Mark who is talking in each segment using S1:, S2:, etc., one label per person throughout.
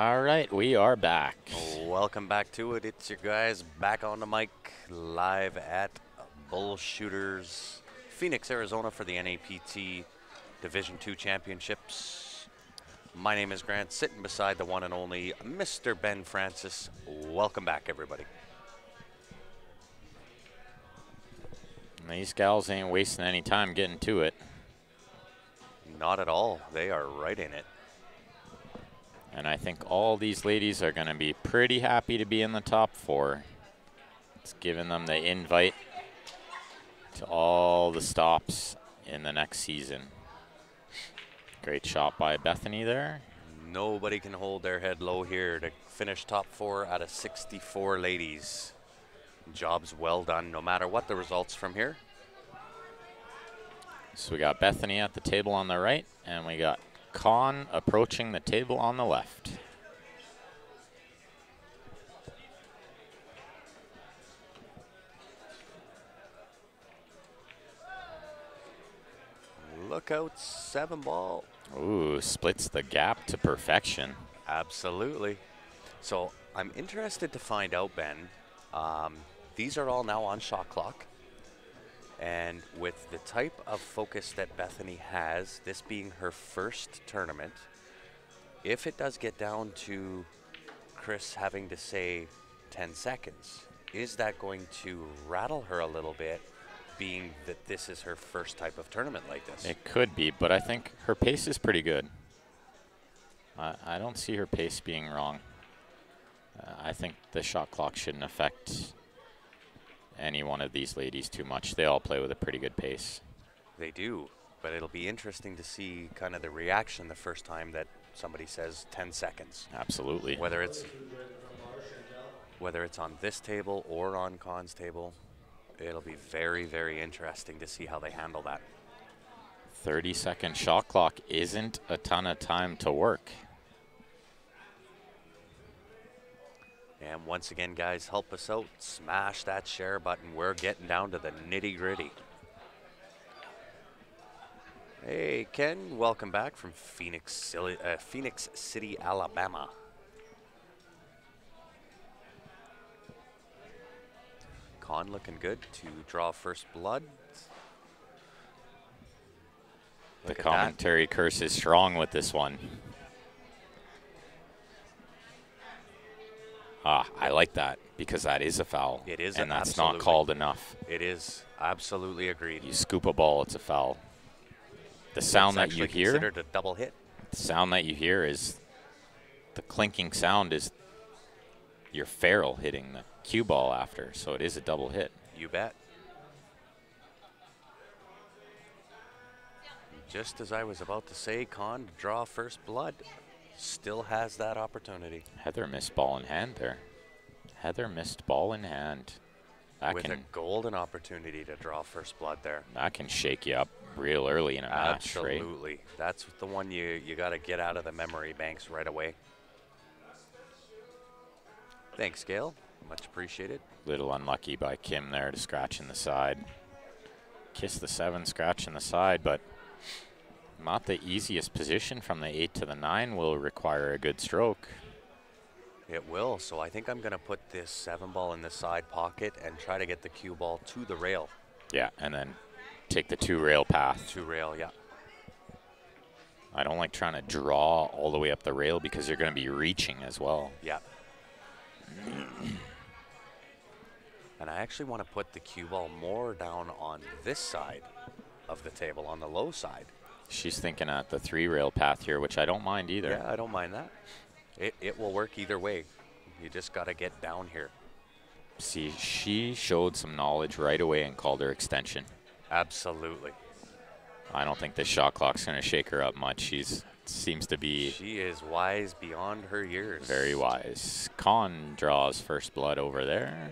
S1: All right, we are back.
S2: Welcome back to it. It's your guys back on the mic, live at Bullshooters, Phoenix, Arizona for the NAPT Division II Championships. My name is Grant, sitting beside the one and only Mr. Ben Francis. Welcome back, everybody.
S1: These gals ain't wasting any time getting to it.
S2: Not at all. They are right in it.
S1: And I think all these ladies are going to be pretty happy to be in the top 4. It's giving them the invite to all the stops in the next season. Great shot by Bethany there.
S2: Nobody can hold their head low here to finish top 4 out of 64 ladies. Job's well done, no matter what the results from here.
S1: So we got Bethany at the table on the right, and we got Con approaching the table on the left.
S2: Look out, 7-ball.
S1: Ooh, splits the gap to perfection.
S2: Absolutely. So I'm interested to find out, Ben, these are all now on shot clock. And with the type of focus that Bethany has, this being her first tournament, if it does get down to Chris having to say 10 seconds, is that going to rattle her a little bit, being that this is her first type of tournament like this?
S1: It could be, but I think her pace is pretty good. I don't see her pace being wrong. I think the shot clock shouldn't affect any one of these ladies too much. They all play with a pretty good pace. They
S2: do, but it'll be interesting to see kind of the reaction the first time that somebody says 10 seconds.
S1: Absolutely.
S2: Whether it's on this table or on Con's table, it'll be very, very interesting to see how they handle that.
S1: 30-second shot clock isn't a ton of time to work.
S2: And once again, guys, help us out. Smash that share button. We're getting down to the nitty-gritty. Hey, Ken, welcome back from Phoenix City, Alabama. Con looking good to draw first blood.
S1: The commentary curse is strong with this one. I like that because that is a foul.
S2: It is,
S1: and that's not called enough.
S2: It is absolutely agreed.
S1: You scoop a ball, it's a foul. The sound that you hear,
S2: considered a double hit.
S1: The sound that you hear is the clinking sound is your ferrule hitting the cue ball after, so it is a double hit.
S2: You bet. Just as I was about to say, Con to draw first blood. Still has that opportunity.
S1: Heather missed ball in hand there. Heather missed ball in hand. That
S2: with a golden opportunity to draw first blood there.
S1: That can shake you up real early in a match, right?
S2: Absolutely. That's the one you got to get out of the memory banks right away. Thanks, Gail. Much appreciated.
S1: Little unlucky by Kim there to scratch in the side. Kiss the 7, scratch in the side, but not the easiest position from the 8 to the 9 will require a good stroke.
S2: It will, so I think I'm going to put this 7-ball in the side pocket and try to get the cue ball to the rail.
S1: Yeah, and then take the 2-rail path.
S2: 2-rail, yeah.
S1: I don't like trying to draw all the way up the rail because you're going to be reaching as well.
S2: Yeah. And I actually want to put the cue ball more down on this side of the table, on the low side.
S1: She's thinking at the 3-rail path here, which I don't mind either.
S2: Yeah, I don't mind that. It will work either way. You just got to get down here.
S1: See, she showed some knowledge right away and called her extension.
S2: Absolutely.
S1: I don't think this shot clock's going to shake her up much. Seems to be...
S2: She is wise beyond her years.
S1: Very wise. Con draws first blood over there.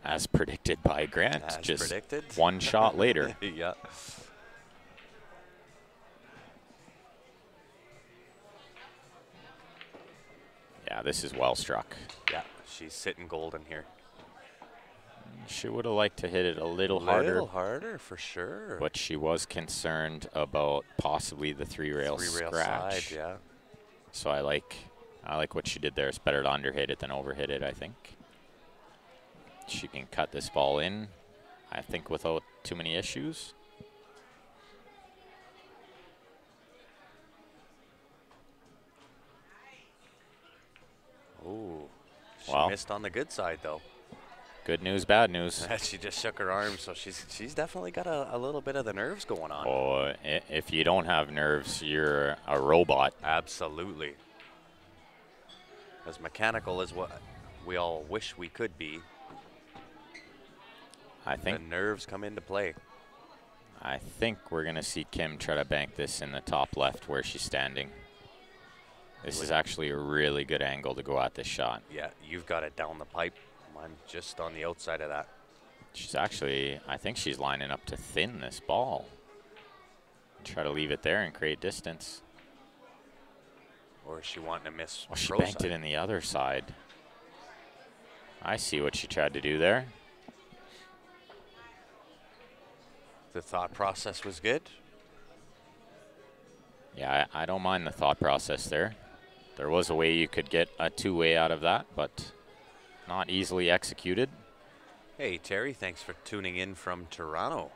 S1: As predicted by Grant.
S2: As
S1: just
S2: predicted.
S1: One shot later.
S2: Yeah.
S1: Yeah, this is well struck.
S2: Yeah, she's sitting golden here.
S1: She would have liked to hit it a little harder.
S2: A little harder, for sure.
S1: But she was concerned about possibly the 3-rail scratch.
S2: Side, yeah.
S1: So I like what she did there. It's better to underhit it than overhit it, I think. She can cut this ball in, I think, without too many issues.
S2: Ooh, she
S1: Wow.
S2: missed on the good side, though.
S1: Good news, bad news.
S2: She just shook her arm, so she's definitely got a little bit of the nerves going on.
S1: Oh, if you don't have nerves, you're a robot.
S2: Absolutely. As mechanical as what we all wish we could be,
S1: I think
S2: the nerves come into play.
S1: I think we're going to see Kim try to bank this in the top left where she's standing. This is actually a really good angle to go at this shot.
S2: Yeah, you've got it down the pipe. I'm just on the outside of that.
S1: She's actually, I think she's lining up to thin this ball. Try to leave it there and create distance.
S2: Or is she wanting to miss?
S1: Oh, she banked it in the other side. I see what she tried to do there.
S2: The thought process was good.
S1: Yeah, I don't mind the thought process there. There was a way you could get a two-way out of that, but not easily executed.
S2: Hey, Terry, thanks for tuning in from Toronto.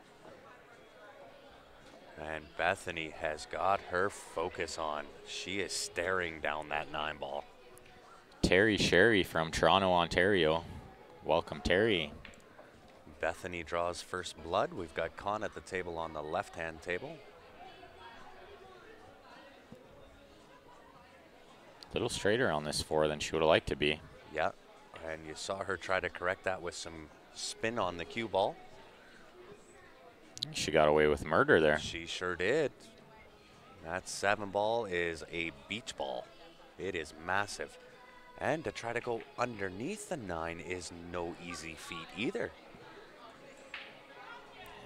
S2: And Bethany has got her focus on. She is staring down that 9 ball.
S1: Terry Sherry from Toronto, Ontario. Welcome, Terry.
S2: Bethany draws first blood. We've got Con at the table on the left-hand table.
S1: A little straighter on this 4 than she would have liked to be.
S2: Yeah, and you saw her try to correct that with some spin on the cue ball.
S1: She got away with murder there.
S2: She sure did. That 7 ball is a beach ball. It is massive. And to try to go underneath the 9 is no easy feat either.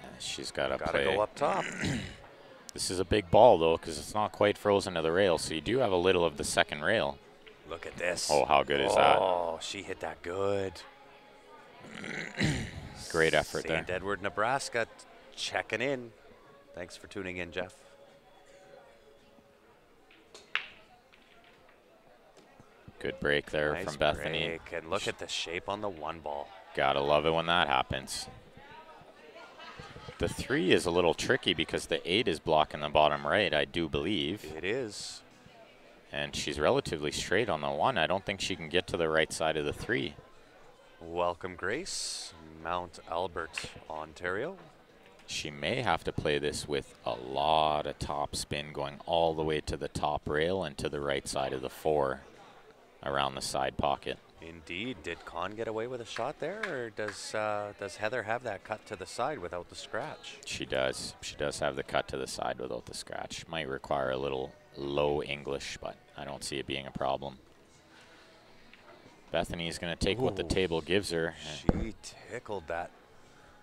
S1: Yeah, she's got to
S2: Gotta go up top.
S1: This is a big ball, though, because it's not quite frozen to the rail, so you do have a little of the second rail.
S2: Look at this.
S1: Oh, how good is that?
S2: Oh, she hit that good.
S1: Great effort there.
S2: St. Edward, Nebraska, checking in. Thanks for tuning in, Jeff.
S1: Good break there
S2: Nice
S1: from Bethany.
S2: break. And look at the shape on the 1 ball.
S1: Gotta love it when that happens. The 3 is a little tricky because the 8 is blocking the bottom right, I do believe.
S2: It is.
S1: And she's relatively straight on the 1. I don't think she can get to the right side of the 3.
S2: Welcome, Grace. Mount Albert, Ontario.
S1: She may have to play this with a lot of top spin going all the way to the top rail and to the right side of the 4 around the side pocket.
S2: Indeed. Did Con get away with a shot there, or does Heather have that cut to the side without the scratch?
S1: She does. She does have the cut to the side without the scratch. Might require a little low English, but I don't see it being a problem. Bethany's going to take what the table gives her.
S2: She tickled that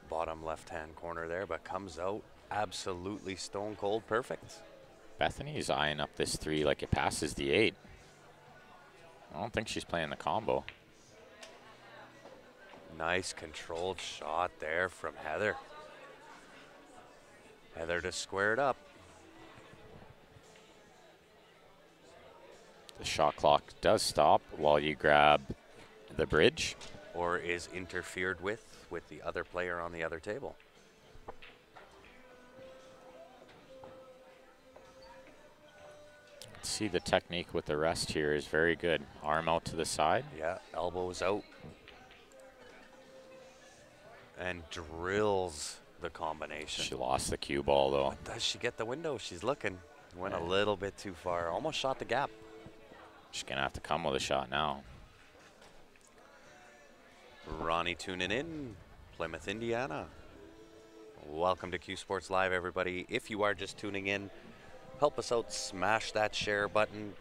S2: bottom left-hand corner there, but comes out absolutely stone cold perfect.
S1: Bethany's eyeing up this 3 like it passes the 8. I don't think she's playing the combo.
S2: Nice controlled shot there from Heather. Heather to square it up.
S1: The shot clock does stop while you grab the bridge.
S2: Or is interfered with the other player on the other table.
S1: See, the technique with the rest here is very good. Arm out to the side.
S2: Yeah, elbows out. And drills the combination.
S1: She lost the cue ball, though.
S2: But does she get the window? She's looking. Went a little bit too far. Almost shot the gap.
S1: She's going to have to come with a shot now.
S2: Ronnie tuning in, Plymouth, Indiana. Welcome to Q Sports Live, everybody. If you are just tuning in, help us out, smash that share button.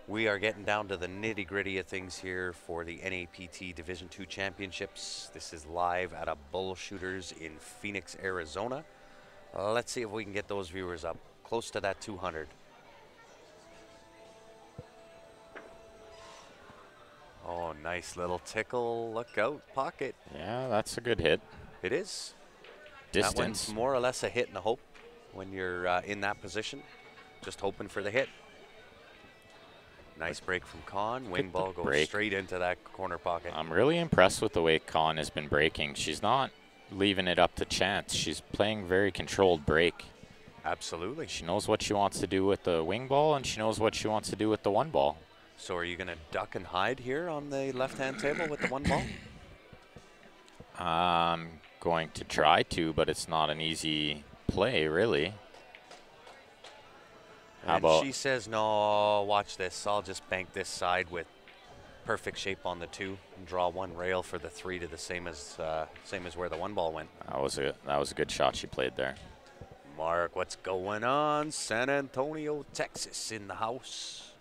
S2: We are getting down to the nitty-gritty of things here for the NAPT Division II Championships. This is live at a Bullshooters in Phoenix, Arizona. Let's see if we can get those viewers up close to that 200. Oh, nice little tickle. Look out, pocket.
S1: Yeah, that's a good hit.
S2: It is.
S1: Distance.
S2: That one's more or less a hit and a hope when you're in that position. Just hoping for the hit. Nice break from Con. Wing
S1: the
S2: ball goes
S1: break.
S2: straight into that corner pocket.
S1: I'm really impressed with the way Con has been breaking. She's not leaving it up to chance. She's playing very controlled break.
S2: Absolutely.
S1: She knows what she wants to do with the wing ball, and she knows what she wants to do with the one ball.
S2: So are you going to duck and hide here on the left-hand table with the one ball?
S1: I'm going to try to, but it's not an easy play, really. How
S2: And
S1: about
S2: she says, no, watch this. I'll just bank this side with perfect shape on the 2 and draw 1 rail for the 3 to the same as where the one ball went.
S1: that was a good shot she played there.
S2: Mark, what's going on? San Antonio, Texas in the house.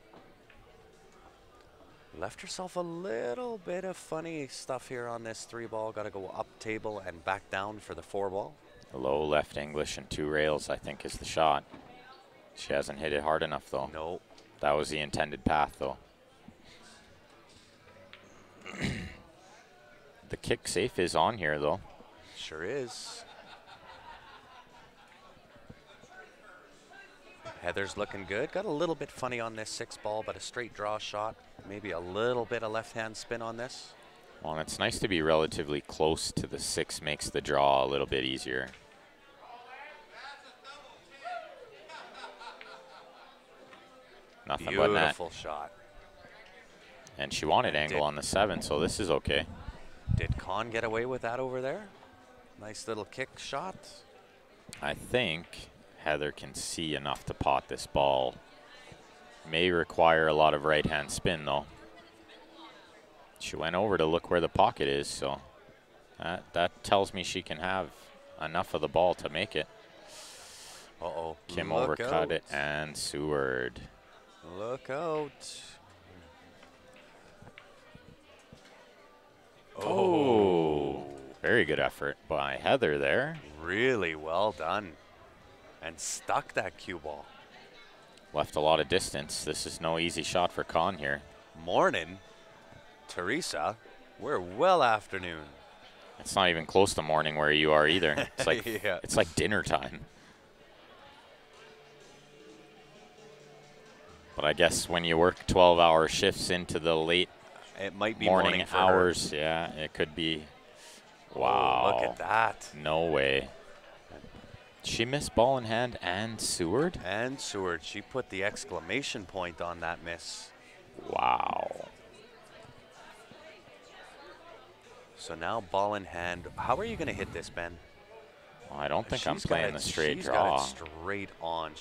S2: Left herself a little bit of funny stuff here on this 3 ball. Got to go up table and back down for the 4 ball.
S1: Low left English and 2 rails, I think, is the shot. She hasn't hit it hard enough, though.
S2: No.
S1: That was the intended path, though. The kick safe is on here, though.
S2: Sure is. Heather's looking good. Got a little bit funny on this 6 ball, but a straight draw shot. Maybe a little bit of left-hand spin on this.
S1: Well, it's nice to be relatively close to the 6, makes the draw a little bit easier. Nothing but net.
S2: Beautiful shot.
S1: And she wanted angle on the 7, so this is okay.
S2: Did Con get away with that over there? Nice little kick shot.
S1: I think Heather can see enough to pot this ball. May require a lot of right-hand spin, though. She went over to look where the pocket is, so that tells me she can have enough of the ball to make it.
S2: Uh-oh.
S1: Kim
S2: Look
S1: overcut
S2: out.
S1: it, and Seward.
S2: Look out.
S1: Oh, very good effort by Heather there.
S2: Really well done. And stuck that cue ball.
S1: Left a lot of distance. This is no easy shot for Con here.
S2: Morning, Teresa. We're well afternoon.
S1: It's not even close to morning where you are either. It's like
S2: Yeah.
S1: it's like dinner time. But I guess when you work 12-hour shifts into the late
S2: It might be
S1: morning
S2: for
S1: hours, yeah, it could be. Wow.
S2: Oh, look at that.
S1: No way. She missed ball in hand and Seward?
S2: And Seward, she put the exclamation point on that miss.
S1: Wow.
S2: So now ball in hand. How are you going to hit this, Ben?
S1: Well, I don't think I'm
S2: She's got
S1: playing
S2: it-
S1: the straight
S2: she's
S1: draw.
S2: got it straight on.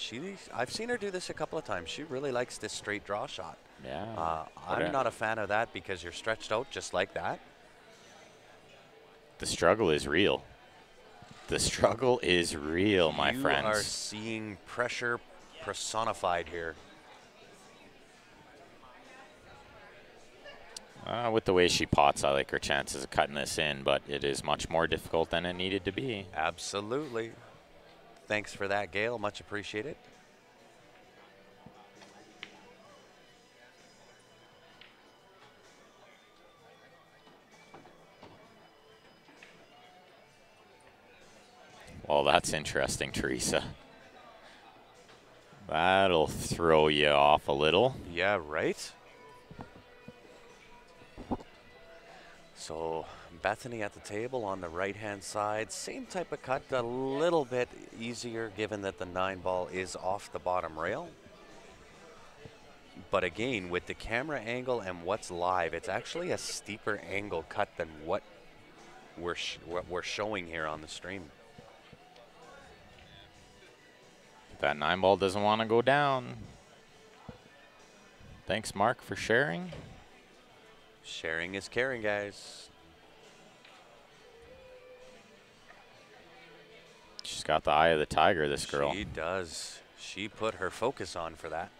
S2: I've seen her do this a couple of times. She really likes this straight draw shot.
S1: Yeah.
S2: I'm not a fan of that because you're stretched out just like that.
S1: The struggle is real. The struggle is real, my
S2: You
S1: friends.
S2: are seeing pressure personified here.
S1: With the way she pots, I like her chances of cutting this in, but it is much more difficult than it needed to be.
S2: Absolutely. Thanks for that, Gail. Much appreciated.
S1: Well, that's interesting, Teresa. That'll throw you off a little.
S2: Yeah, right? So Bethany at the table on the right-hand side. Same type of cut, a little bit easier given that the 9 ball is off the bottom rail. But again, with the camera angle and what's live, it's actually a steeper angle cut than what we're showing here on the stream.
S1: That 9 ball doesn't want to go down. Thanks, Mark, for sharing.
S2: Sharing is caring, guys.
S1: She's got the eye of the tiger, this girl.
S2: She does. She put her focus on for that.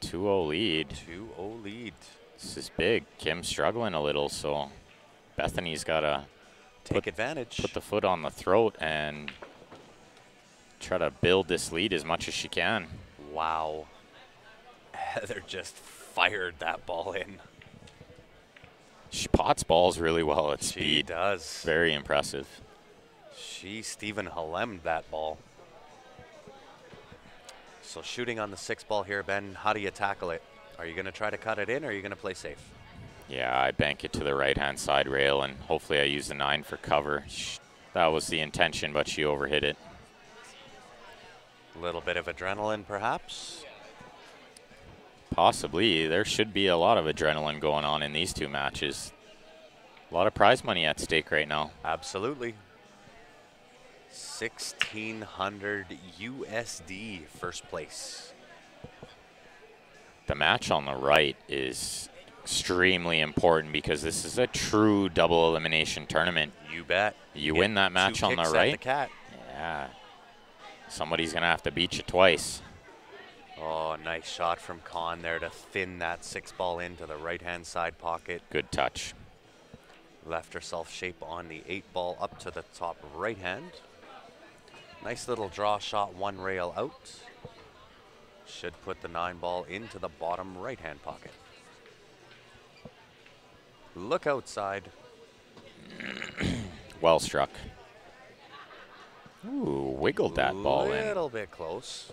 S1: 2-0 lead.
S2: 2-0 lead.
S1: This is big. Kim's struggling a little, so Bethany's got to
S2: Take advantage.
S1: put the foot on the throat and try to build this lead as much as she can.
S2: Wow. Heather just fired that ball in.
S1: She pots balls really well at
S2: She
S1: speed.
S2: does.
S1: Very impressive.
S2: She Stephen Hallem'd that ball. So shooting on the 6 ball here, Ben, how do you tackle it? Are you going to try to cut it in, or are you going to play safe?
S1: Yeah, I bank it to the right-hand side rail, and hopefully I use the 9 for cover. That was the intention, but she overhit it.
S2: A little bit of adrenaline, perhaps?
S1: Possibly. There should be a lot of adrenaline going on in these two matches. A lot of prize money at stake right now.
S2: Absolutely. 1,600 USD first place.
S1: The match on the right is extremely important because this is a true double elimination tournament.
S2: You bet.
S1: You win that match on the right.
S2: The cat.
S1: Yeah. Somebody's going to have to beat you twice.
S2: Oh, nice shot from Con there to thin that 6-ball into the right-hand side pocket.
S1: Good touch.
S2: Left herself shape on the 8-ball up to the top right hand. Nice little draw shot, 1 rail out. Should put the 9-ball into the bottom right-hand pocket. Look outside.
S1: Well struck. Ooh, wiggled that ball in.
S2: A little bit close.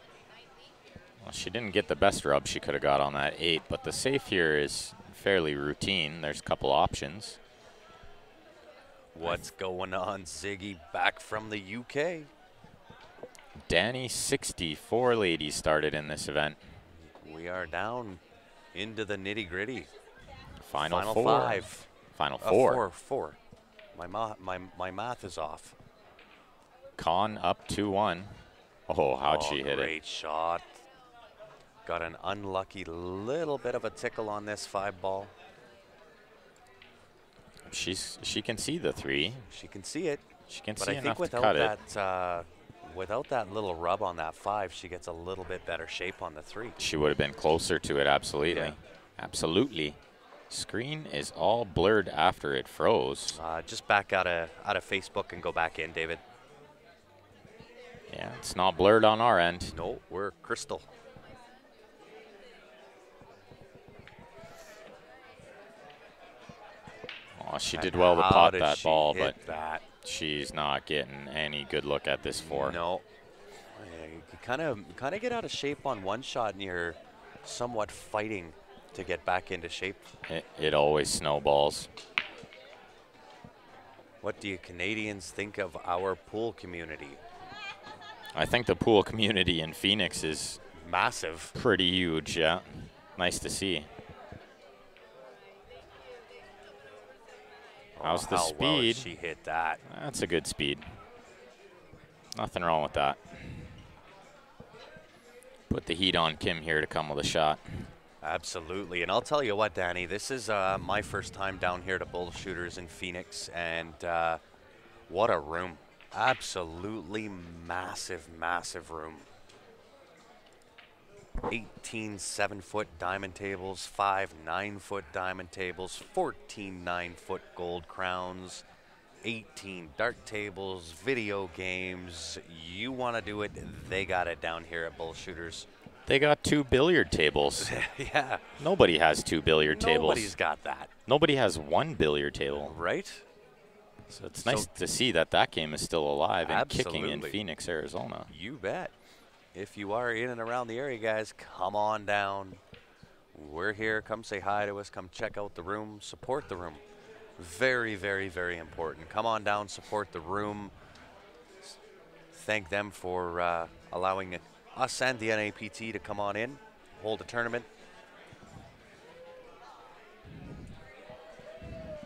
S1: Well, she didn't get the best rub she could have got on that 8, but the safe here is fairly routine. There's a couple options.
S2: What's going on, Ziggy? Back from the UK.
S1: Danny, 64 ladies started in this event.
S2: We are down into the nitty-gritty.
S1: Final 4.
S2: 5.
S1: Final 4.
S2: 4. My math is off.
S1: Con up 2-1. Oh, how'd she hit it?
S2: Great shot. Got an unlucky little bit of a tickle on this 5-ball.
S1: She can see the 3.
S2: She can see it.
S1: She can
S2: but
S1: see
S2: I think
S1: enough to
S2: without
S1: cut
S2: that, without that little rub on that 5, she gets a little bit better shape on the 3.
S1: She would have been closer to it, absolutely.
S2: Yeah.
S1: Absolutely. Screen is all blurred after it froze.
S2: Just back out of Facebook and go back in, David.
S1: Yeah, it's not blurred on our end.
S2: No, we're crystal.
S1: Oh, she did well to pot that ball, but
S2: that?
S1: she's not getting any good look at this 4.
S2: No. You kind of get out of shape on one shot, and you're somewhat fighting to get back into shape.
S1: It always snowballs.
S2: What do you Canadians think of our pool community?
S1: I think the pool community in Phoenix is
S2: massive.
S1: Pretty huge, yeah. Nice to see. How's the speed?
S2: Well did she hit that?
S1: That's a good speed. Nothing wrong with that. Put the heat on Kim here to come with a shot.
S2: Absolutely, and I'll tell you what, Danny, this is my first time down here to Bullshooters in Phoenix, and what a room. Absolutely massive, massive room. 18 7-foot diamond tables, 5 9-foot diamond tables, 14 9-foot gold crowns, 18 dart tables, video games. You want to do it, they got it down here at Bullshooters.
S1: They got 2 billiard tables.
S2: Yeah.
S1: Nobody has 2 billiard tables.
S2: Nobody's got that.
S1: Nobody has 1 billiard table.
S2: Right?
S1: So it's nice to see that that game is still alive and
S2: Absolutely.
S1: kicking in Phoenix, Arizona.
S2: You bet. If you are in and around the area, guys, come on down. We're here. Come say hi to us. Come check out the room. Support the room. Very, very, very important. Come on down. Support the room. Thank them for allowing us and the NAPT to come on in, hold a tournament.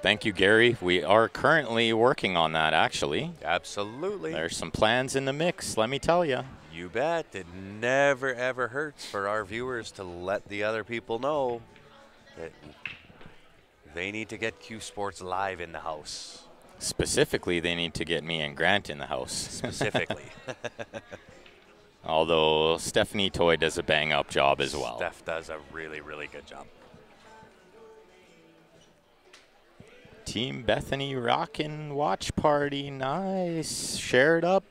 S1: Thank you, Gary. We are currently working on that, actually.
S2: Absolutely.
S1: There's some plans in the mix, let me tell you.
S2: You bet. It never, ever hurts for our viewers to let the other people know that they need to get Q Sports live in the house.
S1: Specifically, they need to get me and Grant in the house.
S2: Specifically.
S1: Although Stephanie Toy does a bang-up job as well.
S2: Steph does a really, really good job.
S1: Team Bethany rockin' watch party. Nice. Share it up.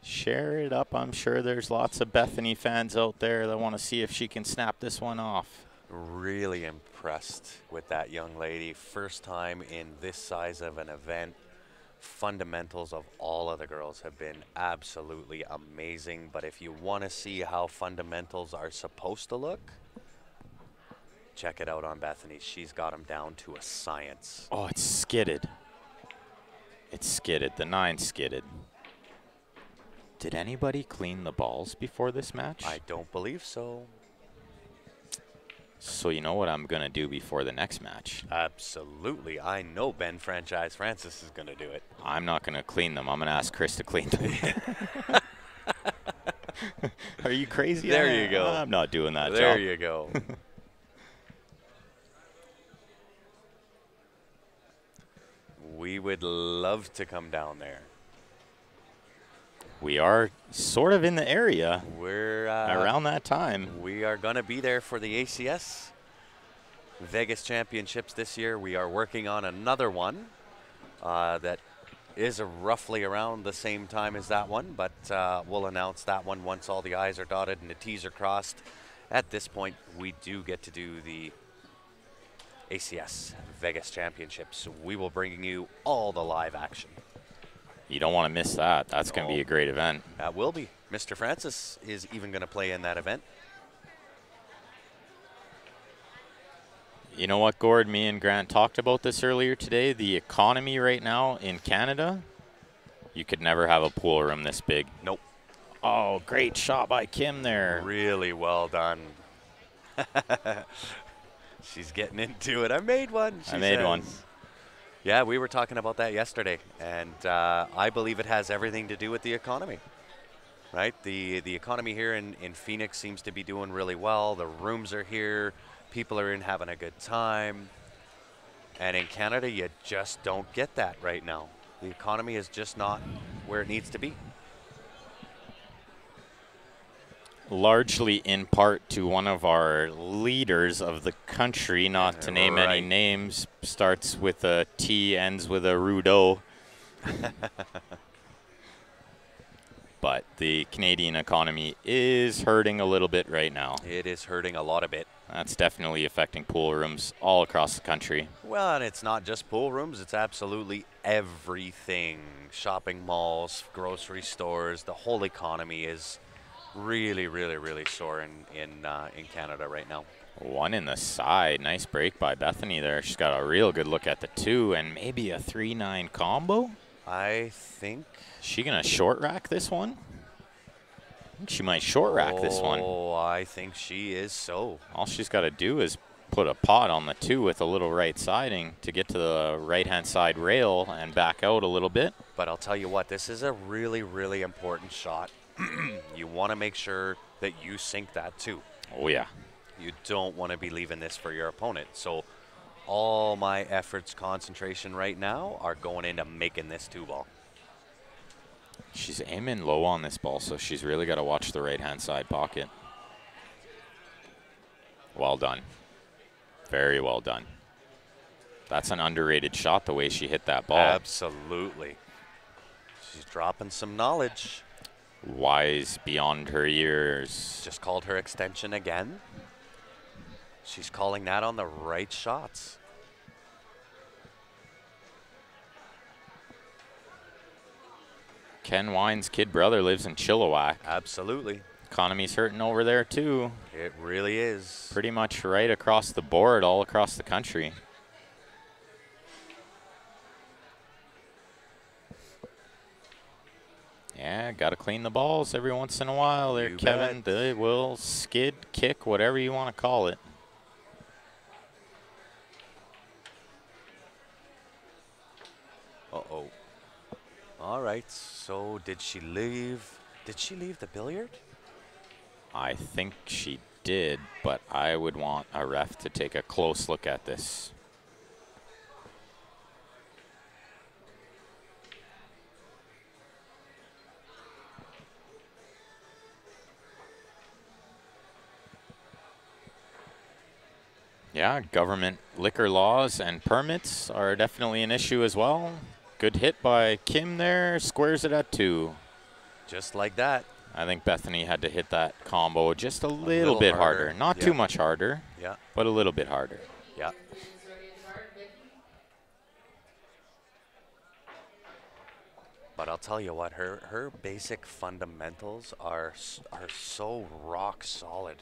S1: Share it up. I'm sure there's lots of Bethany fans out there that want to see if she can snap this one off.
S2: Really impressed with that young lady. First time in this size of an event. Fundamentals of all of the girls have been absolutely amazing. But if you want to see how fundamentals are supposed to look, check it out on Bethany. She's got him down to a science.
S1: Oh, it's skidded. It's skidded. The 9 skidded. Did anybody clean the balls before this match?
S2: I don't believe so.
S1: So you know what I'm going to do before the next match?
S2: Absolutely. I know Ben Franchise Francis is going to do it.
S1: I'm not going to clean them. I'm going to ask Chris to clean them. Are you crazy?
S2: There you go.
S1: I'm not doing that
S2: There
S1: job.
S2: you go. We would love to come down there.
S1: We are sort of in the area
S2: We're
S1: around that time.
S2: We are going to be there for the ACS Vegas Championships this year. We are working on another one that is roughly around the same time as that one, but we'll announce that one once all the I's are dotted and the T's are crossed. At this point, we do get to do the ACS Vegas Championships. We will bring you all the live action.
S1: You don't want to miss that. That's going to be a great event.
S2: That will be. Mr. Francis is even going to play in that event.
S1: You know what, Gord? Me and Grant talked about this earlier today. The economy right now in Canada, you could never have a pool room this big.
S2: Nope.
S1: Oh, great shot by Kim there.
S2: Really well done. She's getting into it. I made one.
S1: I made one.
S2: Yeah, we were talking about that yesterday, and I believe it has everything to do with the economy, right? The economy here in Phoenix seems to be doing really well. The rooms are here. People are in having a good time. And in Canada, you just don't get that right now. The economy is just not where it needs to be.
S1: Largely in part to one of our leaders of the country, not to name any names, starts with a T, ends with a Rudeau. But the Canadian economy is hurting a little bit right now.
S2: It is hurting a lot of it.
S1: That's definitely affecting pool rooms all across the country.
S2: Well, and it's not just pool rooms, it's absolutely everything. Shopping malls, grocery stores, the whole economy is really, really, really sore in Canada right now.
S1: One in the side. Nice break by Bethany there. She's got a real good look at the 2 and maybe a 3-9 combo.
S2: I think.
S1: Is she going to short rack this one? I think she might short rack this one.
S2: Oh, I think she is so.
S1: All she's got to do is put a pot on the 2 with a little right siding to get to the right-hand side rail and back out a little bit.
S2: But I'll tell you what, this is a really, really important shot. You want to make sure that you sink that 2.
S1: Oh, yeah.
S2: You don't want to be leaving this for your opponent. So all my efforts, concentration right now are going into making this 2 ball.
S1: She's aiming low on this ball, so she's really got to watch the right-hand side pocket. Well done. Very well done. That's an underrated shot, the way she hit that ball.
S2: Absolutely. She's dropping some knowledge.
S1: Wise beyond her years.
S2: Just called her extension again. She's calling that on the right shots.
S1: Ken Wine's kid brother lives in Chilliwack.
S2: Absolutely.
S1: Economy's hurting over there too.
S2: It really is.
S1: Pretty much right across the board, all across the country. Yeah, got to clean the balls every once in a while there, Kevin. They will skid, kick, whatever you want to call it.
S2: Uh-oh. All right, so did she leave? Did she leave the billiard?
S1: I think she did, but I would want a ref to take a close look at this. Yeah, government liquor laws and permits are definitely an issue as well. Good hit by Kim there, squares it at 2.
S2: Just like that.
S1: I think Bethany had to hit that combo just a little bit harder. Not too much harder, but a little bit harder.
S2: Yeah. But I'll tell you what, her basic fundamentals are so rock solid.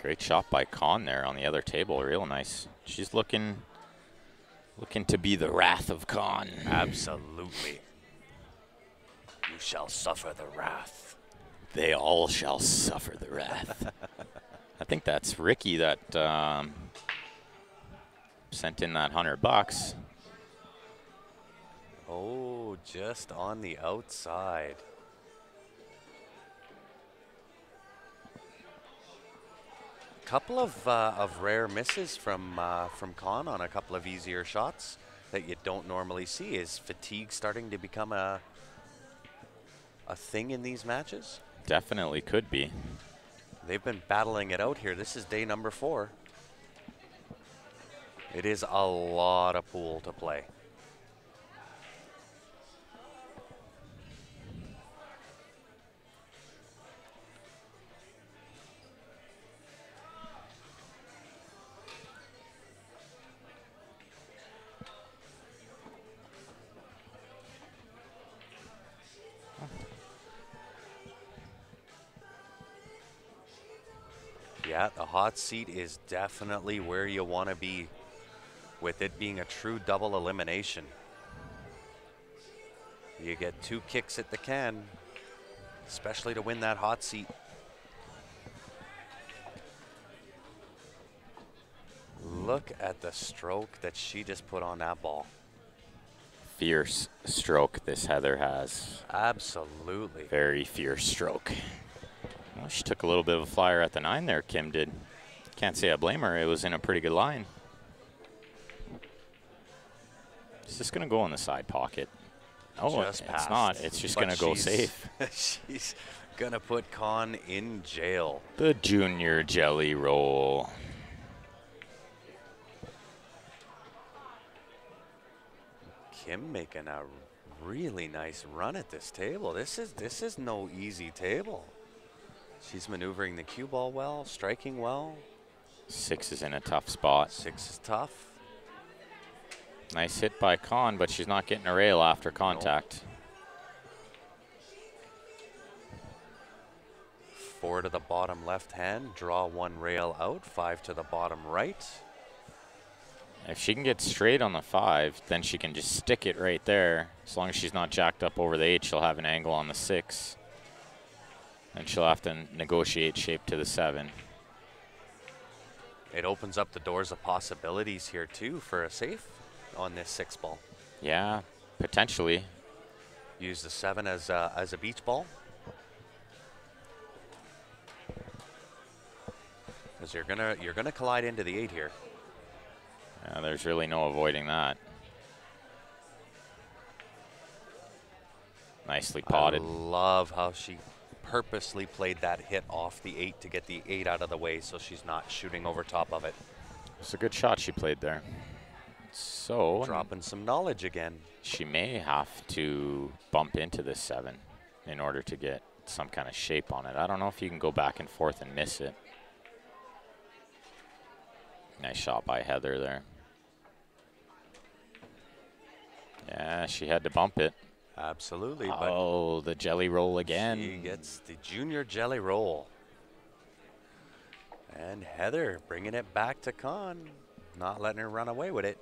S1: Great shot by Khan there on the other table. Real nice. She's looking to be the wrath of Khan.
S2: Absolutely. You shall suffer the wrath.
S1: They all shall suffer the wrath. I think that's Ricky that sent in that $100.
S2: Oh, just on the outside. Couple of rare misses from Khan on a couple of easier shots that you don't normally see. Is fatigue starting to become a thing in these matches?
S1: Definitely could be.
S2: They've been battling it out here. This is day number 4. It is a lot of pool to play. Yeah, the hot seat is definitely where you want to be, with it being a true double elimination. You get 2 kicks at the can, especially to win that hot seat. Look at the stroke that she just put on that ball.
S1: Fierce stroke this Heather has.
S2: Absolutely.
S1: Very fierce stroke. Well, she took a little bit of a flyer at the 9 there, Kim did. Can't say I blame her. It was in a pretty good line. Is this going to go in the side pocket? Oh, it's not. It's just going to go safe.
S2: She's going to put Khan in jail.
S1: The junior jelly roll.
S2: Kim making a really nice run at this table. This is no easy table. She's maneuvering the cue ball well, striking well.
S1: 6 is in a tough spot.
S2: 6 is tough.
S1: Nice hit by Khan, but she's not getting a rail after contact.
S2: Nope. 4 to the bottom left hand, draw 1 rail out, 5 to the bottom right.
S1: If she can get straight on the 5, then she can just stick it right there. As long as she's not jacked up over the 8, she'll have an angle on the 6. And she'll have to negotiate shape to the 7.
S2: It opens up the doors of possibilities here too for a safe on this 6 ball.
S1: Yeah, potentially.
S2: Use the 7 as a beach ball. Because you're gonna collide into the 8 here.
S1: Yeah, there's really no avoiding that. Nicely potted.
S2: I love how she purposely played that hit off the 8 to get the 8 out of the way so she's not shooting over top of it.
S1: It's a good shot she played there. So
S2: dropping some knowledge again.
S1: She may have to bump into this 7 in order to get some kind of shape on it. I don't know if you can go back and forth and miss it. Nice shot by Heather there. Yeah, she had to bump it.
S2: Absolutely.
S1: Oh, the jelly roll again.
S2: She gets the junior jelly roll. And Heather bringing it back to Khan, not letting her run away with it.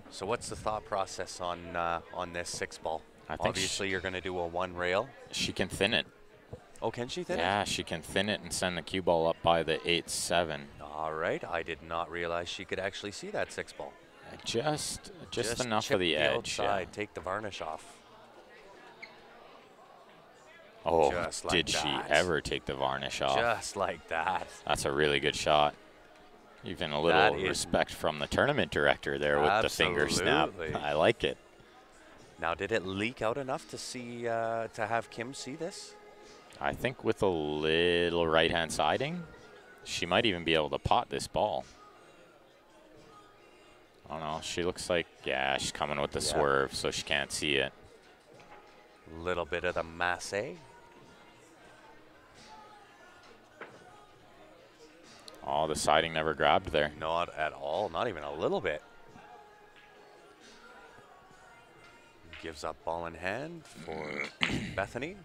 S2: So what's the thought process on this 6 ball?
S1: I think
S2: obviously you're going to do a 1 rail.
S1: She can thin it.
S2: Oh, can she thin it?
S1: Yeah, she can thin it and send the cue ball up by the 8-7.
S2: All right, I did not realize she could actually see that 6 ball.
S1: Just enough of the edge.
S2: Outside,
S1: yeah.
S2: take the varnish off.
S1: Oh,
S2: Just like
S1: did she ever take the varnish off?
S2: Just like that.
S1: That's a really good shot. Even a little respect from the tournament director there with the finger snap. I like it.
S2: Now, did it leak out enough to see to have Kim see this?
S1: I think with a little right-hand siding, she might even be able to pot this ball. I don't know. She looks like, yeah, she's coming with the swerve, so she can't see it.
S2: Little bit of the masse.
S1: Oh, the siding never grabbed there.
S2: Not at all. Not even a little bit. Gives up ball in hand for Bethany.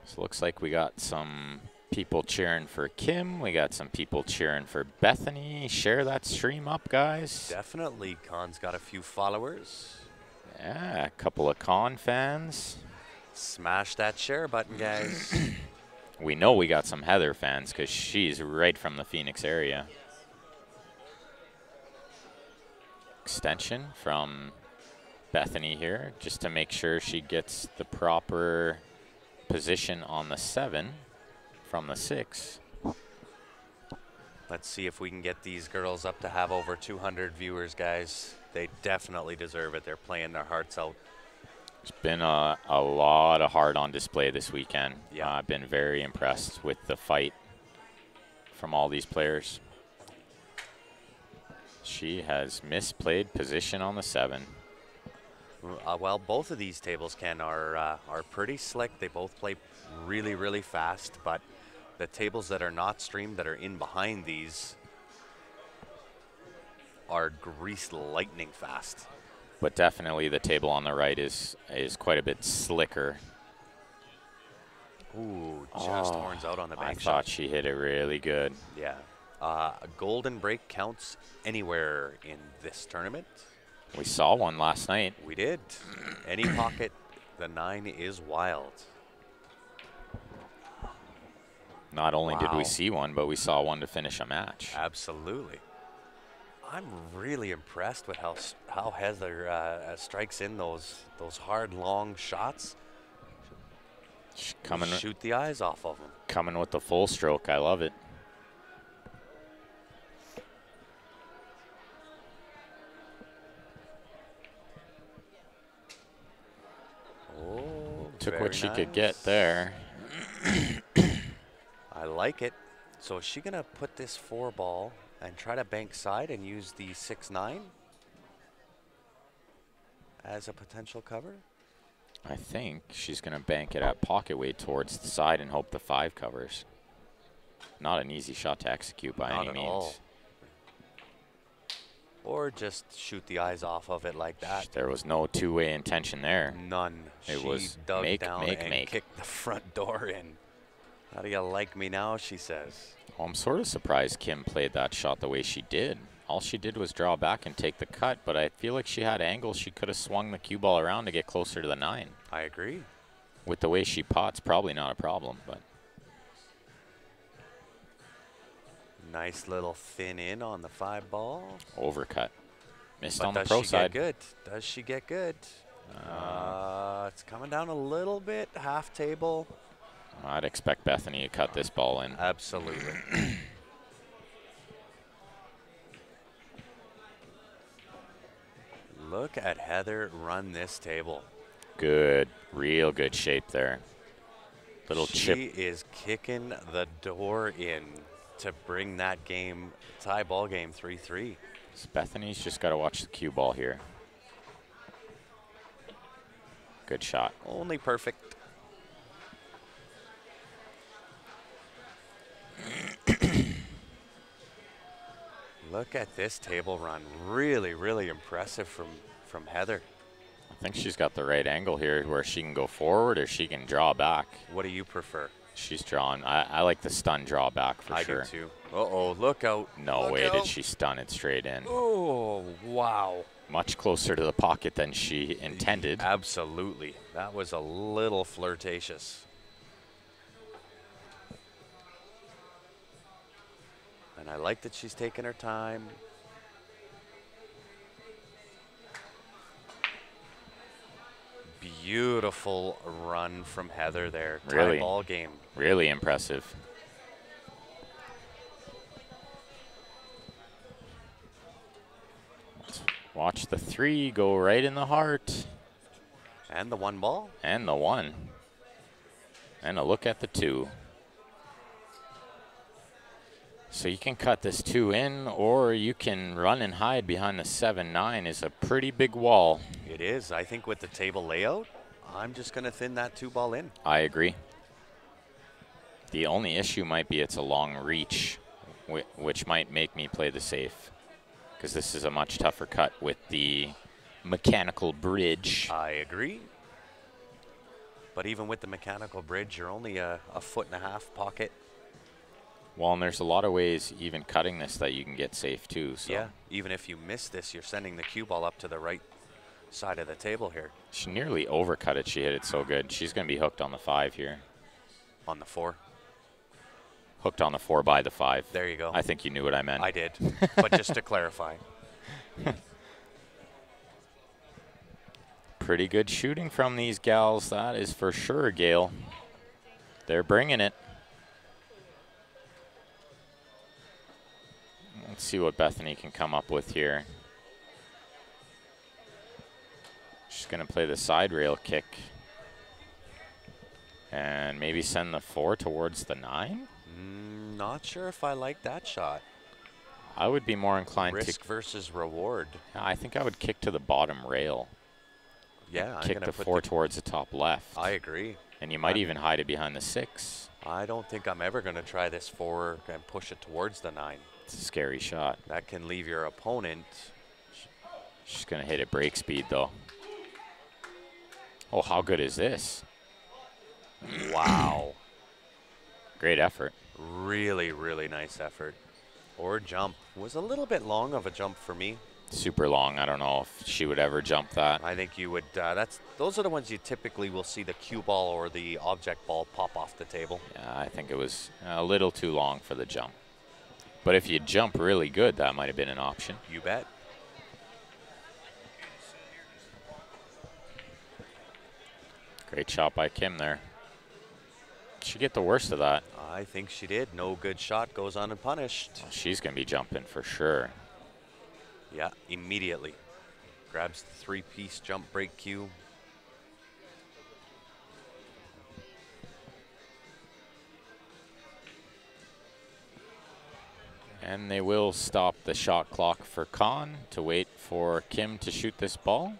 S1: So looks like we got some people cheering for Kim. We got some people cheering for Bethany. Share that stream up, guys.
S2: Definitely, Khan's got a few followers.
S1: Yeah, a couple of Khan fans.
S2: Smash that share button, guys.
S1: We know we got some Heather fans because she's right from the Phoenix area. Extension from Bethany here, just to make sure she gets the proper position on the 7 from the 6.
S2: Let's see if we can get these girls up to have over 200 viewers, guys. They definitely deserve it. They're playing their hearts out.
S1: It's been a lot of heart on display this weekend.
S2: Yeah.
S1: I've been very impressed with the fight from all these players. She has misplayed position on the 7.
S2: Well, both of these tables, Ken, are pretty slick. They both play really, really fast, but the tables that are not streamed, that are in behind these, are greased lightning fast.
S1: But definitely the table on the right is quite a bit slicker.
S2: Ooh, just horns out on the bank
S1: I
S2: shot.
S1: thought she hit it really good.
S2: Yeah. A golden break counts anywhere in this tournament.
S1: We saw one last night.
S2: We did. Any pocket, the 9 is wild.
S1: Not only did
S2: Wow.
S1: we see one, but we saw one to finish a match.
S2: Absolutely. I'm really impressed with how Heather strikes in those hard, long shots.
S1: Coming,
S2: Shoot the eyes off of them.
S1: coming with the full stroke. I love it.
S2: Oh,
S1: Took
S2: very
S1: what she could
S2: nice.
S1: get there.
S2: I like it. So is she going to put this 4 ball and try to bank side and use the 6-9 as a potential cover?
S1: I think she's going to bank it at pocket weight towards the side and hope the 5 covers. Not an easy shot to execute by
S2: Not
S1: any
S2: at
S1: means.
S2: all. Or just shoot the eyes off of it like that.
S1: There was no two-way intention there.
S2: None.
S1: It
S2: She
S1: was
S2: dug
S1: make,
S2: down
S1: make,
S2: and
S1: make.
S2: kicked the front door in. How do you like me now, she says.
S1: Well, I'm sort of surprised Kim played that shot the way she did. All she did was draw back and take the cut, but I feel like she had angles. She could have swung the cue ball around to get closer to the 9.
S2: I agree.
S1: With the way she pots, probably not a problem, but
S2: Nice little thin in on the 5 ball.
S1: overcut. Missed
S2: But
S1: on the
S2: does
S1: pro
S2: she
S1: side.
S2: get good? Does she get good? It's coming down a little bit, half table.
S1: I'd expect Bethany to cut this ball in.
S2: Absolutely. Look at Heather run this table.
S1: Good, real good shape there. Little
S2: She
S1: chip.
S2: is kicking the door in to bring that game, tie ball game 3-3.
S1: Bethany's just got to watch the cue ball here. Good shot.
S2: Only perfect. Look at this table run. Really, really impressive from Heather.
S1: I think she's got the right angle here where she can go forward or she can draw back.
S2: What do you prefer?
S1: She's drawn. I like the stun draw back for
S2: I
S1: sure.
S2: do too. Uh-oh, look out.
S1: No
S2: Look
S1: way
S2: out.
S1: did she stun it straight in.
S2: Oh, wow.
S1: Much closer to the pocket than she intended.
S2: Absolutely. That was a little flirtatious. And I like that she's taking her time. Beautiful run from Heather there.
S1: Really?
S2: Tie ball game.
S1: Really impressive. Watch the 3 go right in the heart.
S2: And the 1 ball.
S1: And the 1. And a look at the 2. So you can cut this 2 in, or you can run and hide behind the 7-9. Is a pretty big wall.
S2: It is. I think with the table layout, I'm just going to thin that 2 ball in.
S1: I agree. The only issue might be it's a long reach, which might make me play the safe, because this is a much tougher cut with the mechanical bridge.
S2: I agree. But even with the mechanical bridge, you're only a 1.5 pocket.
S1: Well, and there's a lot of ways, even cutting this, that you can get safe too. So.
S2: Yeah, even if you miss this, you're sending the cue ball up to the right side of the table here.
S1: She nearly overcut it. She hit it so good. She's going to be hooked on the 5 here.
S2: On the 4.
S1: Hooked on the 4 by the 5.
S2: There you go.
S1: I think you knew what I meant.
S2: I did, but just to clarify.
S1: Pretty good shooting from these gals, that is for sure, Gail. They're bringing it. Let's see what Bethany can come up with here. She's going to play the side rail kick. And maybe send the 4 towards the 9?
S2: Not sure if I like that shot.
S1: I would be more inclined to...
S2: Risk versus reward.
S1: I think I would kick to the bottom rail.
S2: Yeah,
S1: kick the 4 towards the top left.
S2: I agree.
S1: And you might even hide it behind the 6.
S2: I don't think I'm ever going to try this 4 and push it towards the 9.
S1: It's a scary shot.
S2: That can leave your opponent.
S1: She's going to hit at break speed, though. Oh, how good is this?
S2: Wow.
S1: Great effort.
S2: Really, really nice effort. Or jump. Was a little bit long of a jump for me.
S1: Super long. I don't know if she would ever jump that.
S2: I think you would. Those are the ones you typically will see the cue ball or the object ball pop off the table.
S1: Yeah, I think it was a little too long for the jump. But if you jump really good, that might have been an option.
S2: You bet.
S1: Great shot by Kim there. She get the worst of that.
S2: I think she did. No good shot goes unpunished.
S1: She's going to be jumping for sure.
S2: Yeah, immediately. Grabs the 3-piece jump break cue.
S1: And they will stop the shot clock for Khan to wait for Kim to shoot this ball.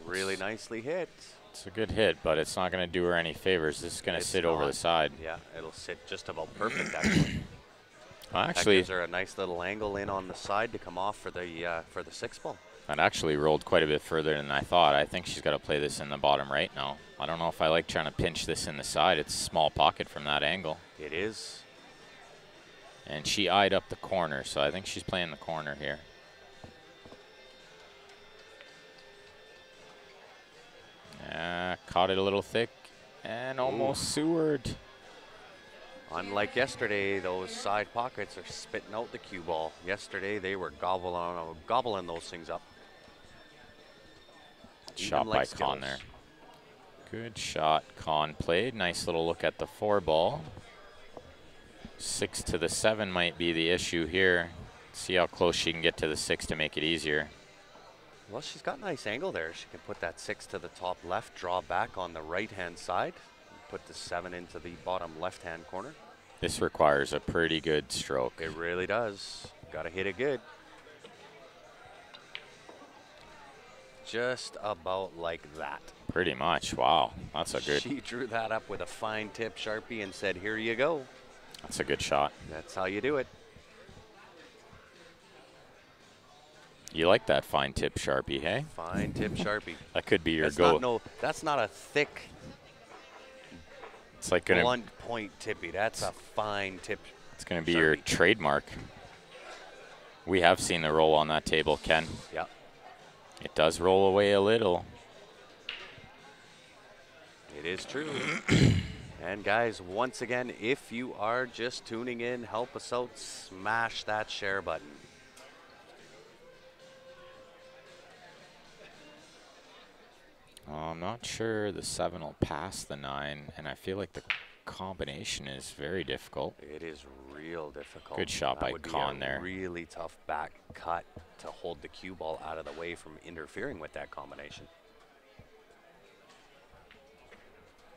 S2: Really nicely hit.
S1: It's a good hit, but it's not going to do her any favors. This is going to sit over the side.
S2: Yeah, it'll sit just about perfect, actually.
S1: Actually,
S2: that gives her a nice little angle in on the side to come off for the 6 ball.
S1: That actually rolled quite a bit further than I thought. I think she's got to play this in the bottom right now. I don't know if I like trying to pinch this in the side. It's a small pocket from that angle.
S2: It is.
S1: And she eyed up the corner, so I think she's playing the corner here. Caught it a little thick and almost sewered.
S2: Unlike yesterday, those side pockets are spitting out the cue ball. Yesterday, they were gobbling those things up.
S1: Shot by Khan there. Good shot Khan played. Nice little look at the 4 ball. 6 to the 7 might be the issue here. See how close she can get to the 6 to make it easier.
S2: Well, she's got a nice angle there. She can put that 6 to the top left, draw back on the right-hand side, and put the 7 into the bottom left-hand corner.
S1: This requires a pretty good stroke.
S2: It really does. Got to hit it good. Just about like that.
S1: Pretty much. Wow. That's a good.
S2: She drew that up with a fine tip Sharpie and said, here you go.
S1: That's a good shot.
S2: That's how you do it.
S1: You like that fine tip Sharpie, hey?
S2: Fine tip Sharpie.
S1: That could be your go.
S2: That's not a thick,
S1: it's like
S2: blunt point tippy. That's a fine tip.
S1: It's going to be
S2: Sharpie.
S1: your trademark. We have seen the roll on that table, Ken.
S2: Yeah.
S1: It does roll away a little.
S2: It is true. And guys, once again, if you are just tuning in, help us out, smash that share button.
S1: I'm not sure the 7 will pass the 9, and I feel like the combination is very difficult.
S2: It is real difficult.
S1: Good shot by Khan there.
S2: Really tough back cut to hold the cue ball out of the way from interfering with that combination.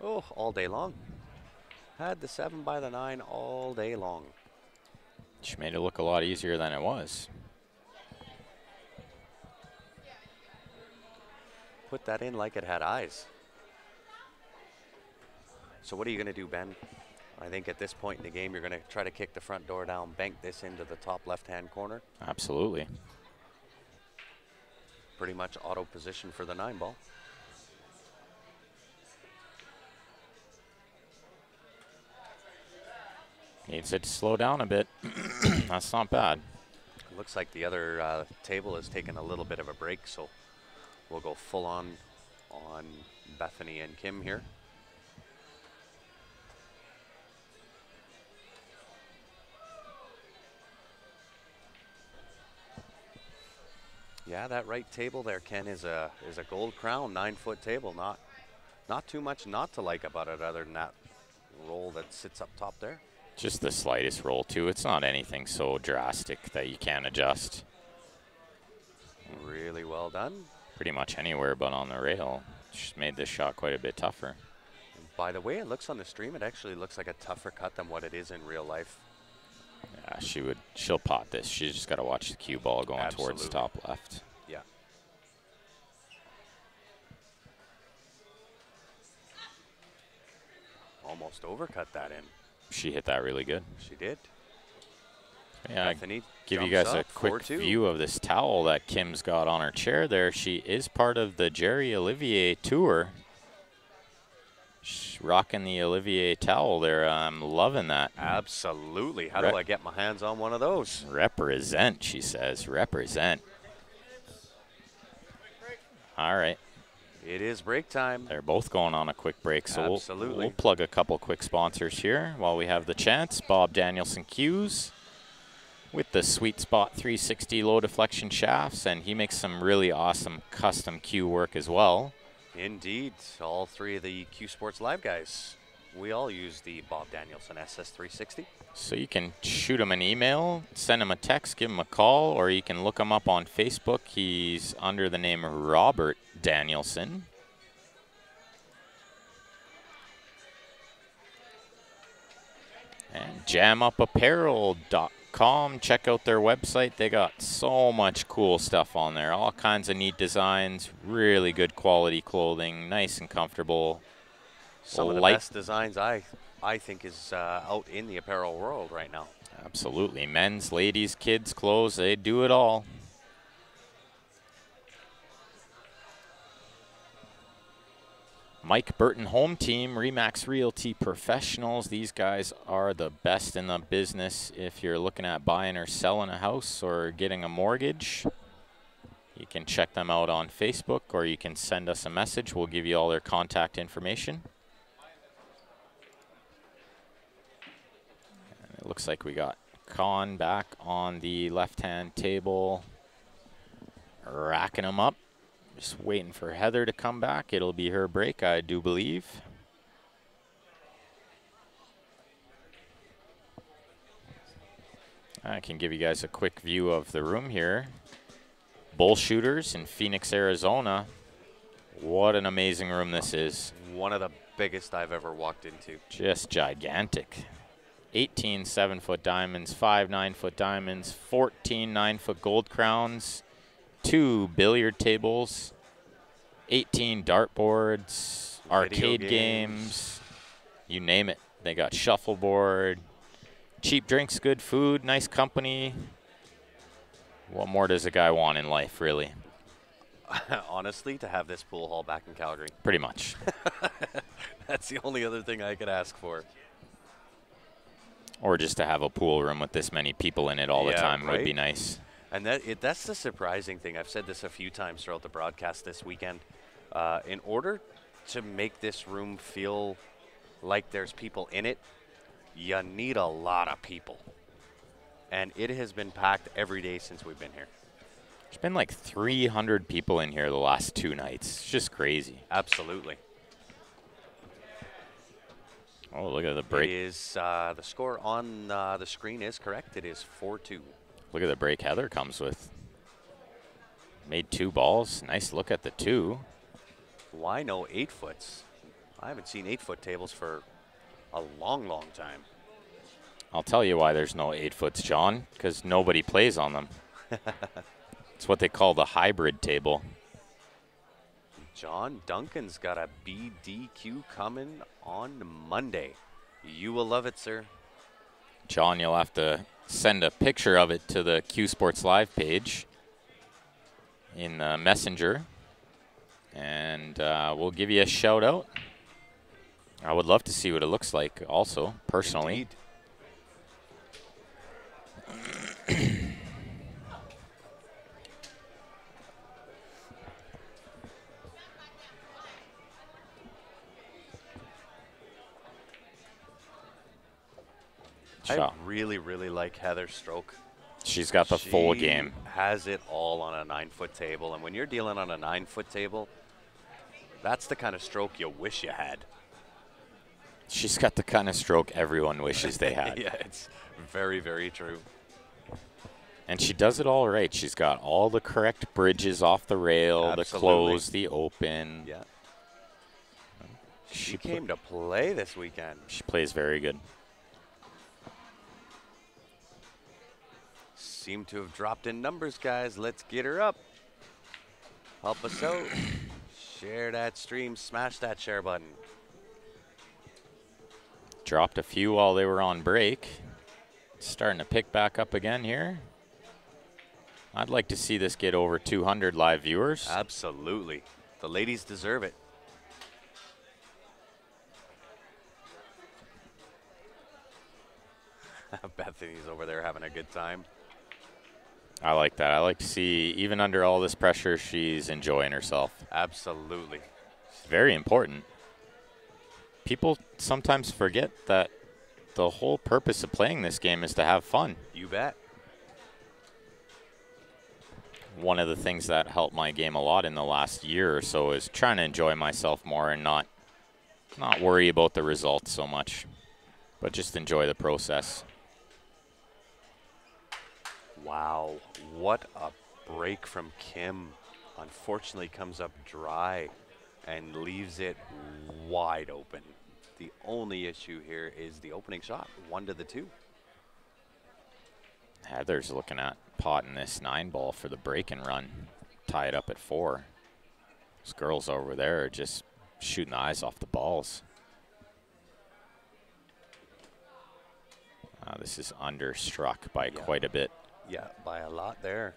S2: Oh, all day long. Had the 7 by the 9 all day long.
S1: She made it look a lot easier than it was.
S2: Put that in like it had eyes. So what are you going to do, Ben? I think at this point in the game, you're going to try to kick the front door down, bank this into the top left-hand corner.
S1: Absolutely.
S2: Pretty much auto position for the 9-ball.
S1: Needs it to slow down a bit. That's not bad.
S2: Looks like the other table has taken a little bit of a break, so we'll go full on Bethany and Kim here. Yeah, that right table there, Ken, is a gold crown 9-foot table. Not too much not to like about it, other than that roll that sits up top there.
S1: Just the slightest roll, too. It's not anything so drastic that you can't adjust.
S2: Really well done.
S1: Pretty much anywhere but on the rail. Just made this shot quite a bit tougher.
S2: By the way it looks on the stream, it actually looks like a tougher cut than what it is in real life.
S1: Yeah, she'll pot this. She's just got to watch the cue ball going towards the top left.
S2: Yeah. Almost overcut that in.
S1: She hit that really good.
S2: She did.
S1: Yeah,
S2: Bethany
S1: give you guys a quick
S2: 4-2.
S1: view of this towel that Kim's got on her chair there. She is part of the Jerry Olivier tour. She's rocking the Olivier towel there. I'm loving that.
S2: Absolutely. How do I get my hands on one of those?
S1: Represent, she says. Represent. All right.
S2: It is break time.
S1: They're both going on a quick break, so we'll plug a couple quick sponsors here while we have the chance. Bob Danielson Cues with the Sweet Spot 360 low deflection shafts, and he makes some really awesome custom cue work as well.
S2: Indeed. All three of the Q Sports Live guys, we all use the Bob Danielson SS360.
S1: So you can shoot him an email, send him a text, give him a call, or you can look him up on Facebook. He's under the name Robert Danielson. And jamupapparel.com. Check out their website. They got so much cool stuff on there. All kinds of neat designs, really good quality clothing, nice and comfortable.
S2: Some of the best designs I think is out in the apparel world right now.
S1: Absolutely. Men's, ladies, kids, clothes, they do it all. Mike Burton Home Team, Remax Realty Professionals. These guys are the best in the business if you're looking at buying or selling a house or getting a mortgage. You can check them out on Facebook, or you can send us a message. We'll give you all their contact information. And it looks like we got Con back on the left-hand table, racking them up. Just waiting for Heather to come back. It'll be her break, I do believe. I can give you guys a quick view of the room here. Bullshooters in Phoenix, Arizona. What an amazing room this is.
S2: One of the biggest I've ever walked into.
S1: Just gigantic. 18 7-foot diamonds, 5 9-foot diamonds, 14 9-foot gold crowns, 2 billiard tables, 18 dartboards, arcade games, you name it. They got shuffleboard, cheap drinks, good food, nice company. What more does a guy want in life, really?
S2: Honestly, to have this pool hall back in Calgary.
S1: Pretty much.
S2: That's the only other thing I could ask for.
S1: Or just to have a pool room with this many people in it all the time would be nice.
S2: And that's the surprising thing. I've said this a few times throughout the broadcast this weekend. In order to make this room feel like there's people in it, you need a lot of people. And it has been packed every day since we've been here.
S1: There's been like 300 people in here the last 2 nights. It's just crazy.
S2: Absolutely.
S1: Oh, look at the break.
S2: It is, the score on the screen is correct. It is 4-2.
S1: Look at the break Heather comes with. Made 2 balls. Nice look at the 2.
S2: Why no 8-foots? I haven't seen 8-foot tables for a long, long time.
S1: I'll tell you why there's no 8-foots, John, because nobody plays on them. It's what they call the hybrid table.
S2: John Duncan's got a BDQ coming on Monday. You will love it, sir.
S1: John, you'll have to send a picture of it to the Q Sports Live page in the Messenger, and we'll give you a shout out. I would love to see what it looks like also, personally.
S2: Indeed. I really, really like Heather's stroke.
S1: She's got the full
S2: She
S1: game.
S2: has it all on a 9-foot table, and when you're dealing on a 9-foot table, that's the kind of stroke you wish you had.
S1: She's got the kind of stroke everyone wishes they had.
S2: Yeah, it's very, very true.
S1: And she does it all right. She's got all the correct bridges off the rail,
S2: Absolutely.
S1: the close, the open.
S2: Yeah. She came to play this weekend.
S1: She plays very good.
S2: Seem to have dropped in numbers, guys. Let's get her up. Help us out. Share that stream. Smash that share button.
S1: Dropped a few while they were on break. Starting to pick back up again here. I'd like to see this get over 200 live viewers.
S2: Absolutely. The ladies deserve it. Bethany's over there having a good time.
S1: I like that. I like to see, even under all this pressure, she's enjoying herself.
S2: Absolutely.
S1: It's very important. People sometimes forget that the whole purpose of playing this game is to have fun.
S2: You bet.
S1: One of the things that helped my game a lot in the last year or so is trying to enjoy myself more and not worry about the results so much, but just enjoy the process.
S2: Wow, what a break from Kim. Unfortunately comes up dry and leaves it wide open. The only issue here is the opening shot, 1-2.
S1: Heather's looking at potting this 9-ball for the break and run, tie it up at 4. Those girls over there are just shooting the eyes off the balls. This is understruck by quite a bit.
S2: Yeah, by a lot there.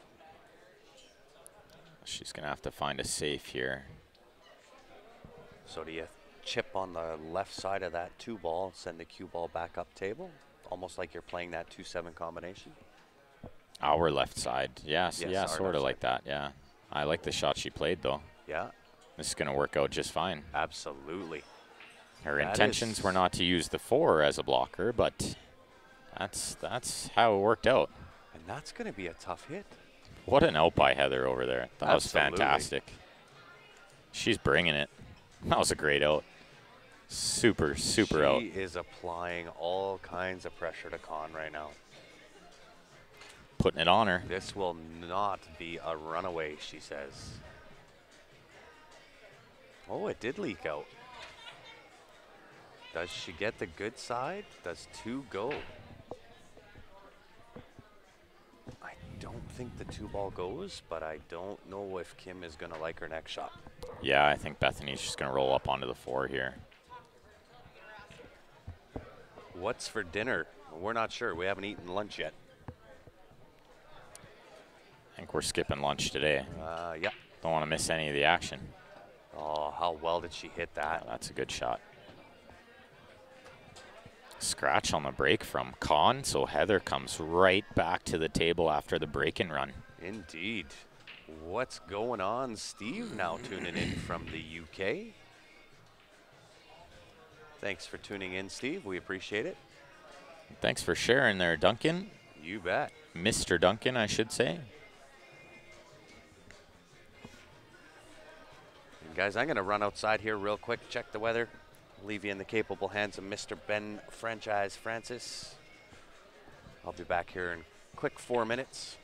S1: She's going to have to find a safe here.
S2: So do you chip on the left side of that 2-ball, send the cue ball back up table? Almost like you're playing that 2-7 combination?
S1: Our left side. Yes, yeah, sort of like that, yeah. I like the shot she played, though.
S2: Yeah.
S1: This is going to work out just fine.
S2: Absolutely.
S1: Her intentions were not to use the 4 as a blocker, but that's how it worked out.
S2: And that's going to be a tough hit.
S1: What an out by Heather over there. That was fantastic. She's bringing it. That was a great out. Super out.
S2: She is applying all kinds of pressure to Con right now.
S1: Putting it on her.
S2: This will not be a runaway, she says. Oh, it did leak out. Does she get the good side? Does 2 go? I don't think the 2-ball goes, but I don't know if Kim is going to like her next shot.
S1: Yeah, I think Bethany's just going to roll up onto the 4 here.
S2: What's for dinner? We're not sure. We haven't eaten lunch yet.
S1: I think we're skipping lunch today.
S2: Yeah.
S1: Don't want to miss any of the action.
S2: Oh, how well did she hit that?
S1: Yeah, that's a good shot. Scratch on the break from Con, so Heather comes right back to the table after the break and run.
S2: Indeed. What's going on? Steve now tuning in from the UK. Thanks for tuning in, Steve. We appreciate it.
S1: Thanks for sharing there, Duncan.
S2: You bet.
S1: Mr. Duncan, I should say.
S2: And guys, I'm going to run outside here real quick, check the weather. Leave you in the capable hands of Mr. Ben Franchise Francis. I'll be back here in a quick 4 minutes.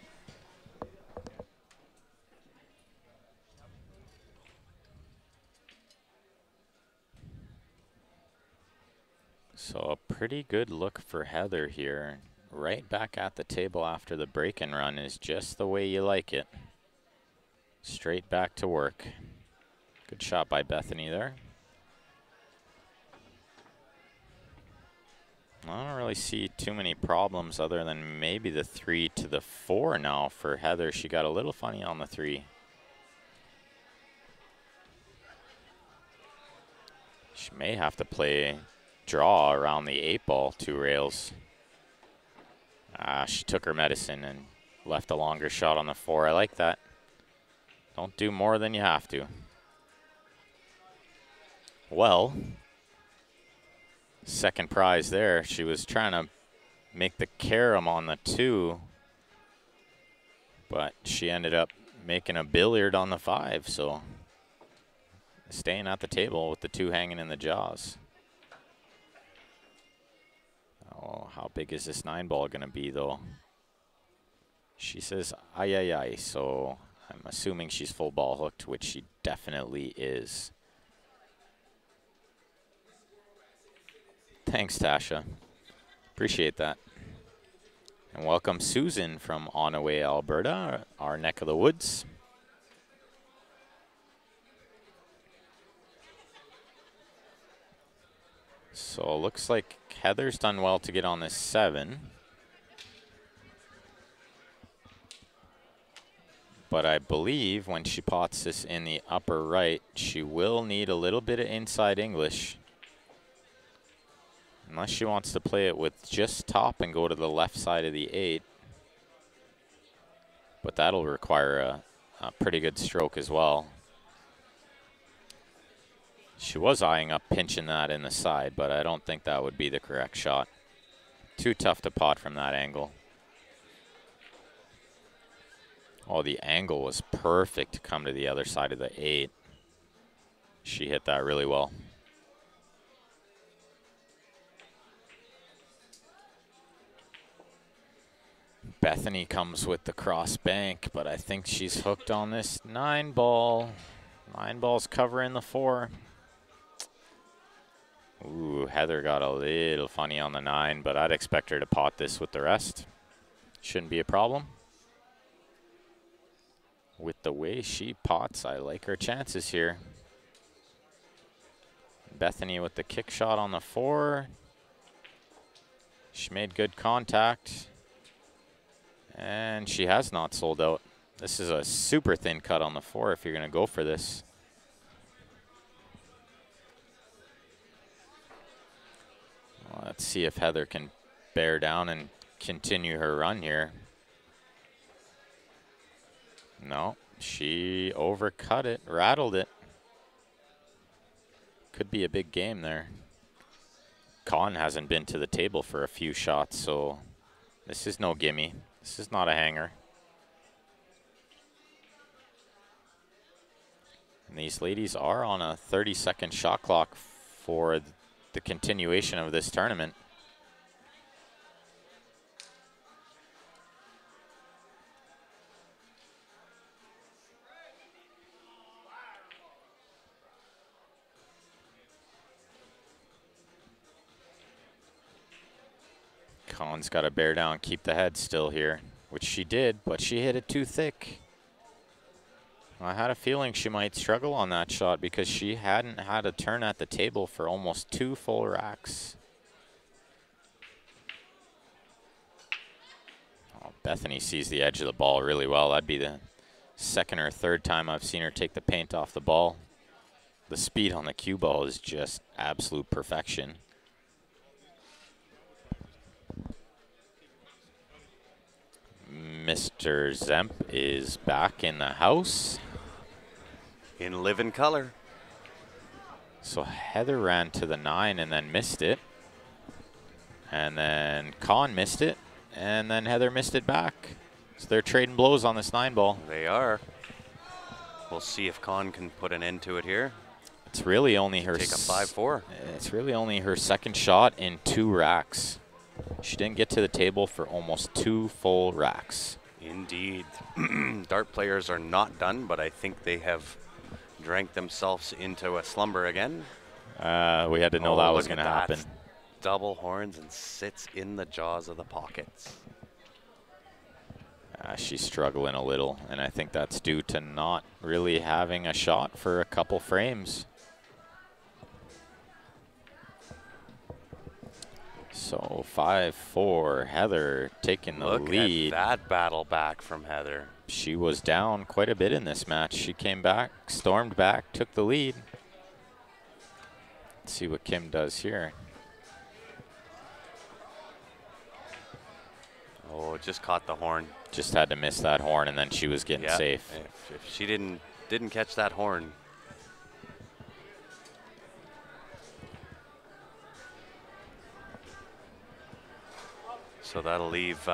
S1: So a pretty good look for Heather here. Right back at the table after the break and run is just the way you like it. Straight back to work. Good shot by Bethany there. I don't really see too many problems other than maybe the 3 to the 4 now for Heather. She got a little funny on the 3. She may have to play draw around the 8 ball, 2 rails. She took her medicine and left a longer shot on the 4. I like that. Don't do more than you have to. Well, second prize there. She was trying to make the carom on the 2, but she ended up making a billiard on the 5, so staying at the table with the 2 hanging in the jaws. Oh, how big is this 9 ball going to be, though? She says, ay, ay, ay, so I'm assuming she's full ball hooked, which she definitely is. Thanks, Tasha. Appreciate that. And welcome Susan from Onaway, Alberta, our neck of the woods. So it looks like Heather's done well to get on this 7. But I believe when she pots this in the upper right, she will need a little bit of inside English. Unless she wants to play it with just top and go to the left side of the 8. But that'll require a pretty good stroke as well. She was eyeing up pinching that in the side, but I don't think that would be the correct shot. Too tough to pot from that angle. Oh, the angle was perfect to come to the other side of the 8. She hit that really well. Bethany comes with the cross bank, but I think she's hooked on this 9 ball. 9 ball's covering the 4. Ooh, Heather got a little funny on the 9, but I'd expect her to pot this with the rest. Shouldn't be a problem. With the way she pots, I like her chances here. Bethany with the kick shot on the 4. She made good contact. And she has not sold out. This is a super thin cut on the 4 if you're going to go for this. Well, let's see if Heather can bear down and continue her run here. No, she overcut it, rattled it. Could be a big game there. Con hasn't been to the table for a few shots, so this is no gimme. This is not a hanger. And these ladies are on a 30-second shot clock for the continuation of this tournament. Con's got to bear down, keep the head still here, which she did, but she hit it too thick. I had a feeling she might struggle on that shot because she hadn't had a turn at the table for almost 2 full racks. Oh, Bethany sees the edge of the ball really well. That'd be the second or third time I've seen her take the paint off the ball. The speed on the cue ball is just absolute perfection. Mr. Zemp is back in the house.
S2: In living color.
S1: So Heather ran to the 9 and then missed it. And then Con missed it. And then Heather missed it back. So they're trading blows on this 9 ball.
S2: They are. We'll see if Con can put an end to it here.
S1: It's really only her
S2: take a 5-4.
S1: It's really only her second shot in 2 racks. She didn't get to the table for almost 2 full racks.
S2: Indeed. Dart players are not done, but I think they have drank themselves into a slumber again.
S1: We had to know that was going to happen.
S2: Double horns and sits in the jaws of the pockets.
S1: She's struggling a little, and I think that's due to not really having a shot for a couple frames. So 5-4, Heather taking the lead.
S2: Look at that battle back from Heather.
S1: She was down quite a bit in this match. She came back, stormed back, took the lead. Let's see what Kim does here.
S2: Oh, just caught the horn.
S1: Just had to miss that horn, and then she was getting
S2: Yeah,
S1: safe.
S2: If she didn't catch that horn. So that'll leave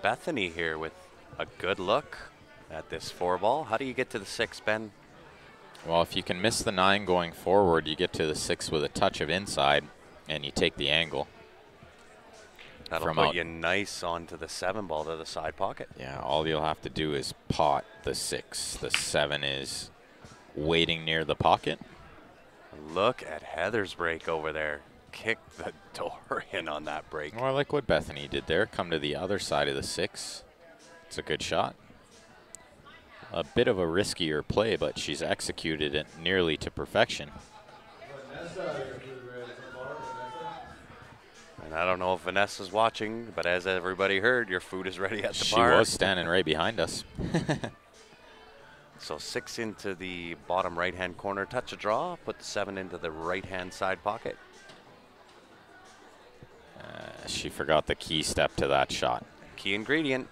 S2: Bethany here with a good look at this 4-ball. How do you get to the 6, Ben?
S1: Well, if you can miss the 9 going forward, you get to the 6 with a touch of inside, and you take the angle.
S2: That'll put you nice onto the 7-ball to the side pocket.
S1: Yeah, all you'll have to do is pot the 6. The 7 is waiting near the pocket.
S2: Look at Heather's break over there. Kick the door in on that break.
S1: Well, I like what Bethany did there. Come to the other side of the 6. It's a good shot. A bit of a riskier play, but she's executed it nearly to perfection.
S2: And I don't know if Vanessa's watching, but as everybody heard, your food is ready at the bar.
S1: She was standing right behind us.
S2: So 6 into the bottom right-hand corner, touch a draw, put the 7 into the right-hand side pocket.
S1: She forgot the key step to that shot.
S2: Key ingredient.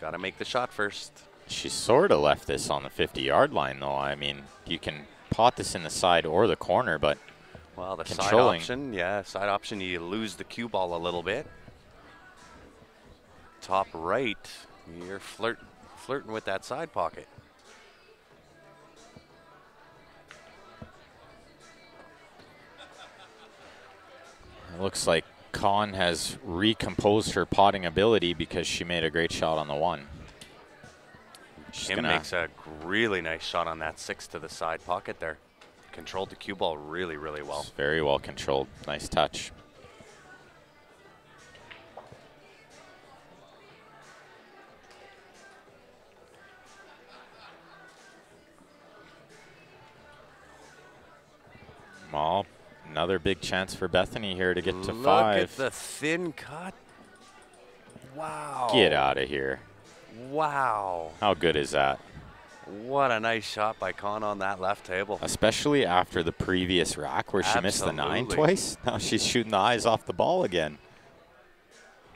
S2: Got to make the shot first.
S1: She sort of left this on the 50-yard line, though. I mean, you can pot this in the side or the corner, but
S2: well, the side option, side option, you lose the cue ball a little bit. Top right, you're flirting with that side pocket.
S1: It looks like Kahn has recomposed her potting ability because she made a great shot on the 1.
S2: Kim makes a really nice shot on that 6 to the side pocket there. Controlled the cue ball really, really well.
S1: It's very well controlled. Nice touch. Well, another big chance for Bethany here to get to 5.
S2: Look at the thin cut. Wow.
S1: Get out of here.
S2: Wow.
S1: How good is that?
S2: What a nice shot by Kahn on that left table.
S1: Especially after the previous rack where she missed the 9 twice. Now she's shooting the eyes off the ball again.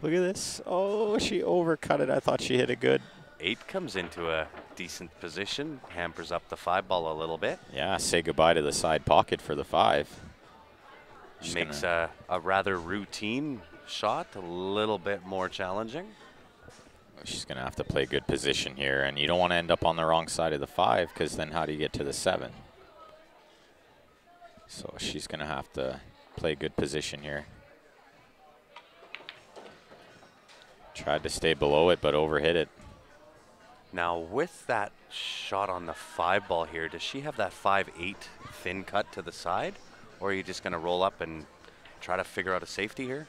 S1: Look at this. Oh, she overcut it. I thought she hit it good.
S2: 8 comes into a decent position, hampers up the 5-ball a little bit.
S1: Yeah, say goodbye to the side pocket for the 5.
S2: Makes a rather routine shot a little bit more challenging.
S1: She's going to have to play good position here, and you don't want to end up on the wrong side of the 5 because then how do you get to the 7? So she's going to have to play good position here. Tried to stay below it, but overhit it.
S2: Now with that shot on the 5-ball here, does she have that 5-8 thin cut to the side? Or are you just going to roll up and try to figure out a safety here?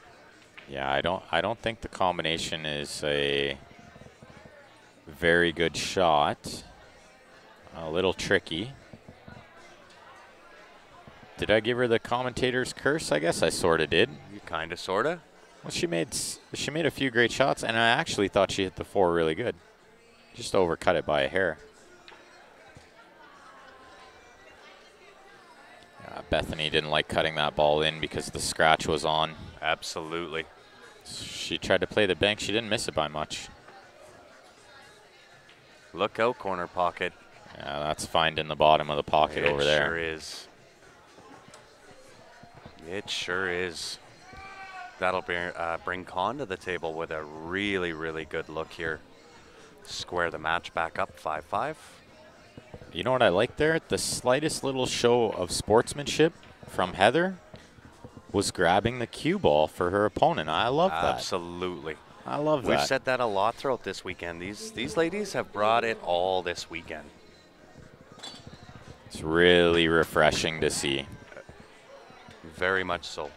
S1: Yeah, I don't think the combination is a very good shot. A little tricky. Did I give her the commentator's curse? I guess I sort of did.
S2: You kind of, sort of.
S1: Well, she made a few great shots, and I actually thought she hit the 4 really good. Just overcut it by a hair. Bethany didn't like cutting that ball in because the scratch was on.
S2: Absolutely.
S1: She tried to play the bank. She didn't miss it by much.
S2: Look out, corner pocket.
S1: Yeah, that's finding the bottom of the pocket over there.
S2: It sure is. It sure is. That'll bring Kahn to the table with a really, really good look here. Square the match back up, 5-5.
S1: You know what I like there? The slightest little show of sportsmanship from Heather was grabbing the cue ball for her opponent. I love that.
S2: Absolutely.
S1: I love that.
S2: We've said that a lot throughout this weekend. These ladies have brought it all this weekend.
S1: It's really refreshing to see.
S2: Very much so.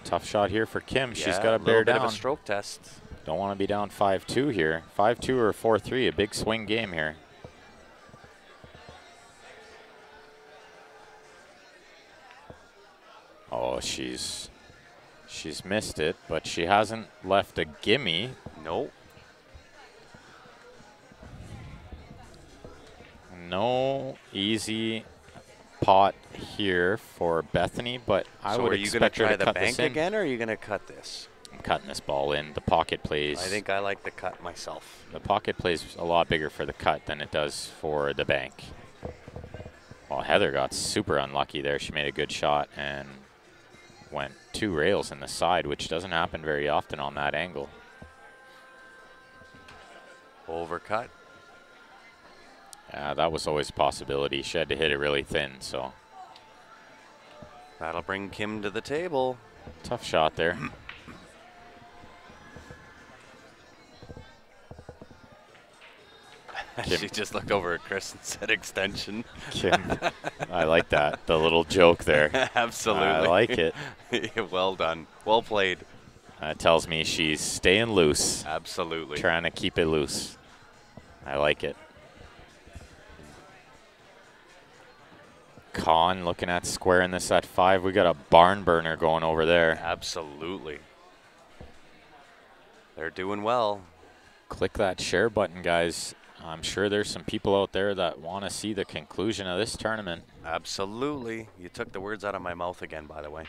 S1: Tough shot here for Kim.
S2: Yeah,
S1: She's got to bear down.
S2: A little bit of a stroke test.
S1: Don't want to be down 5-2 here. 5-2 or 4-3, a big swing game here. Oh, she's missed it, but she hasn't left a gimme.
S2: Nope.
S1: No easy pot here for Bethany, but I would expect her to cut this in.
S2: Are you going to try the bank again, or are you going to cut this?
S1: I'm cutting this ball in. The pocket plays.
S2: I think I like the cut myself.
S1: The pocket plays a lot bigger for the cut than it does for the bank. Well, Heather got super unlucky there. She made a good shot and went 2 rails in the side, which doesn't happen very often on that angle.
S2: Overcut.
S1: Yeah, that was always a possibility. She had to hit it really thin, so.
S2: That'll bring Kim to the table.
S1: Tough shot there.
S2: She just looked over at Chris and said extension.
S1: Kim, I like that. The little joke there.
S2: Absolutely.
S1: I like it.
S2: Well done. Well played.
S1: That tells me she's staying loose.
S2: Absolutely.
S1: Trying to keep it loose. I like it. Con looking at squaring this at 5. We got a barn burner going over there.
S2: Absolutely. They're doing well.
S1: Click that share button, guys. I'm sure there's some people out there that want to see the conclusion of this tournament.
S2: Absolutely. You took the words out of my mouth again, by the way.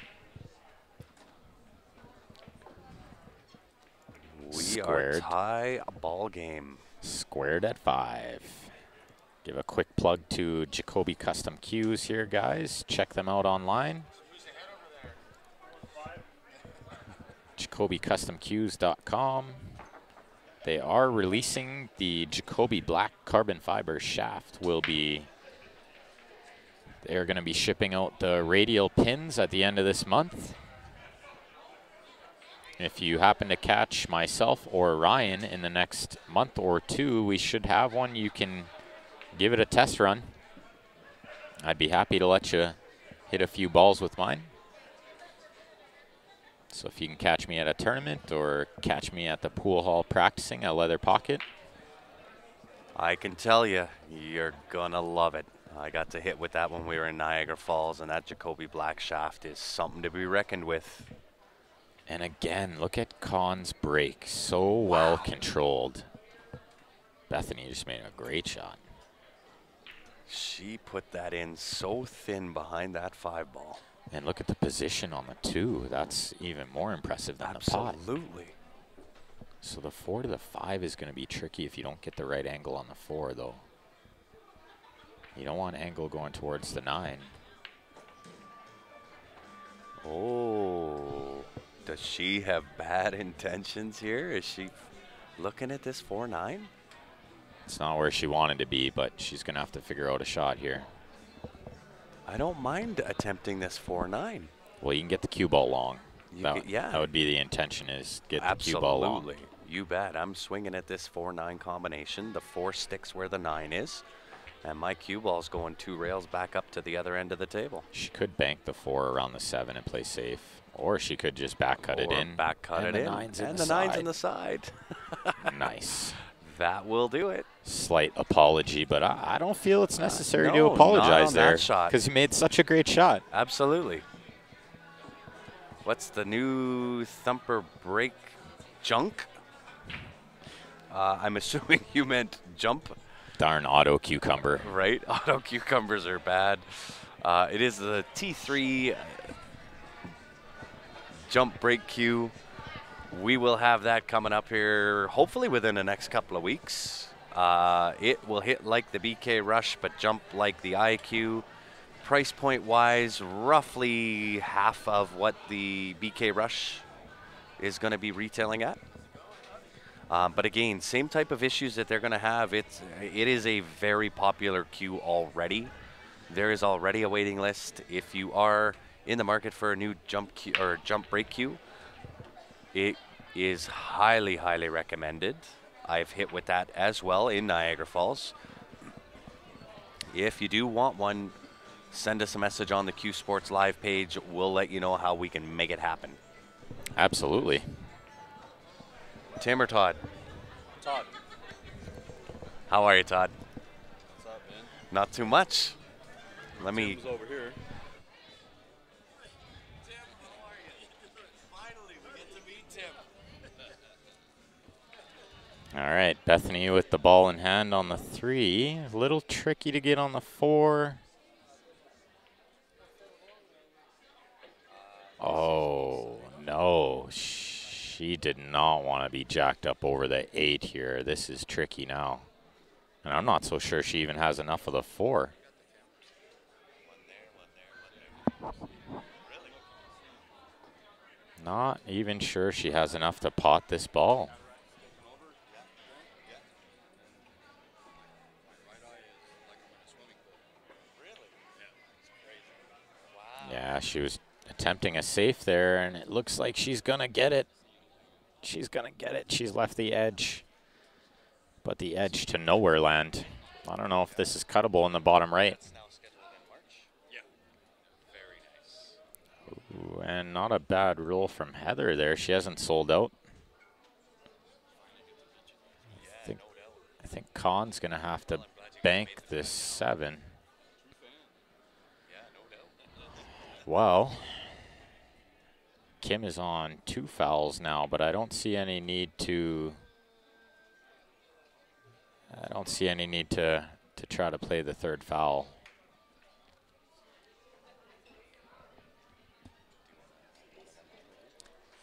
S2: We are tie ball game.
S1: Squared at 5. Give a quick plug to Jacoby Custom Cues here, guys. Check them out online. JacobyCustomCues.com. They are releasing the Jacoby Black carbon fiber shaft. They're going to be shipping out the radial pins at the end of this month. If you happen to catch myself or Ryan in the next month or 2, we should have one. You can give it a test run. I'd be happy to let you hit a few balls with mine. So if you can catch me at a tournament or catch me at the pool hall practicing at Leather Pocket.
S2: I can tell you, you're going to love it. I got to hit with that when we were in Niagara Falls, and that Jacoby Black shaft is something to be reckoned with.
S1: And again, look at Con's break. So well controlled. Bethany just made a great shot.
S2: She put that in so thin behind that 5 ball.
S1: And look at the position on the 2. That's even more impressive than the pot.
S2: Absolutely.
S1: So the 4 to the 5 is going to be tricky if you don't get the right angle on the 4, though. You don't want angle going towards the 9.
S2: Oh, does she have bad intentions here? Is she looking at this 4-9?
S1: It's not where she wanted to be, but she's going to have to figure out a shot here.
S2: I don't mind attempting this 4-9.
S1: Well, you can get the cue ball long.
S2: Yeah.
S1: That would be the intention, is get the cue ball long.
S2: Absolutely. You bet. I'm swinging at this 4-9 combination. The 4 sticks where the 9 is. And my cue ball's going 2 rails back up to the other end of the table.
S1: She could bank the 4 around the 7 and play safe. Or she could just back cut it in.
S2: Back cut it in. And the 9's in the side.
S1: Nice.
S2: That will do it.
S1: Slight apology, but I don't feel it's necessary to apologize there because you made such a great shot.
S2: Absolutely. What's the new thumper break? Junk? I'm assuming you meant jump.
S1: Darn auto cucumber.
S2: Right? Auto cucumbers are bad. It is the T3 jump break cue. We will have that coming up here hopefully within the next couple of weeks. It will hit like the BK Rush but jump like the IQ. Price point wise, roughly half of what the BK Rush is going to be retailing at. But again, same type of issues that they're going to have. It is a very popular cue already. There is already a waiting list. If you are in the market for a new jump cue or jump break cue, it is highly, highly recommended. I've hit with that as well in Niagara Falls. If you do want one, send us a message on the Q Sports Live page. We'll let you know how we can make it happen.
S1: Absolutely.
S2: Tim or Todd?
S3: Todd.
S2: How are you, Todd?
S3: What's up, man?
S2: Not too much. Let me.
S3: Tim's over here.
S1: All right, Bethany with the ball in hand on the 3. A little tricky to get on the 4. Oh, no. She did not want to be jacked up over the 8 here. This is tricky now. And I'm not so sure she even has enough of the 4. Not even sure she has enough to pot this ball. Yeah, she was attempting a safe there, and it looks like she's going to get it. She's going to get it. She's left the edge. But the edge to nowhere land. I don't know if this is cuttable in the bottom right. Ooh, and not a bad roll from Heather there. She hasn't sold out. I think Khan's going to have to bank this 7. Well, Kim is on 2 fouls now, but I don't see any need to try to play the 3rd foul.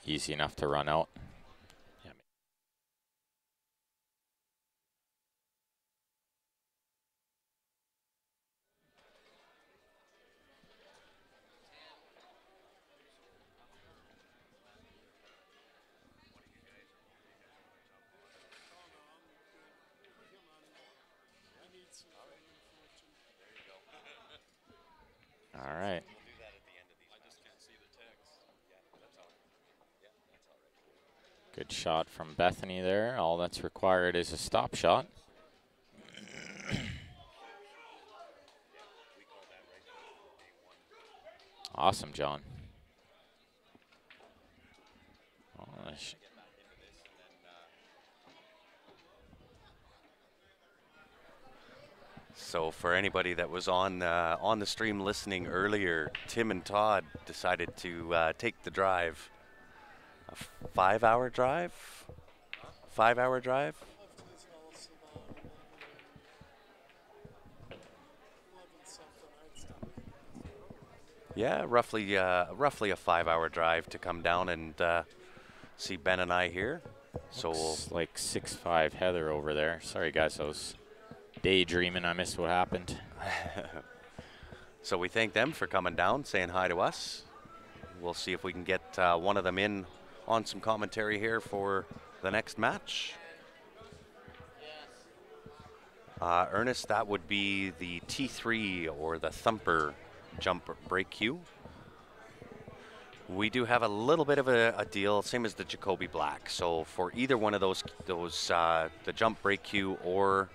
S1: Easy enough to run out. All right. Good shot from Bethany there. All that's required is a stop shot. Awesome, John. Oh,
S2: So for anybody that was on the stream listening earlier, Tim and Todd decided to take the drive. A 5-hour drive? 5-hour drive? Yeah, roughly a 5-hour drive to come down and see Ben and I here. So
S1: looks like 6'5" Heather over there. Sorry guys, I was daydreaming. I missed what happened.
S2: So we thank them for coming down, saying hi to us. We'll see if we can get one of them in on some commentary here for the next match. Ernest, that would be the T3 or the Thumper jump break cue. We do have a little bit of a deal, same as the Jacoby Black. So for either one of those the jump break cue or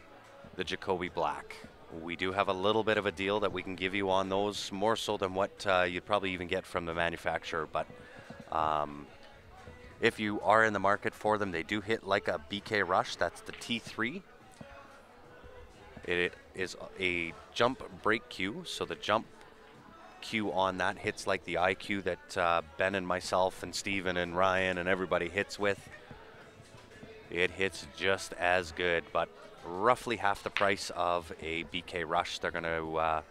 S2: the Jacoby Black, we do have a little bit of a deal that we can give you on those, more so than what you'd probably even get from the manufacturer. But if you are in the market for them, they do hit like a BK Rush. That's the T3. It is a jump break cue, so the jump cue on that hits like the IQ that Ben and myself and Steven and Ryan and everybody hits with. It hits just as good, but roughly half the price of a BK Rush. They're going to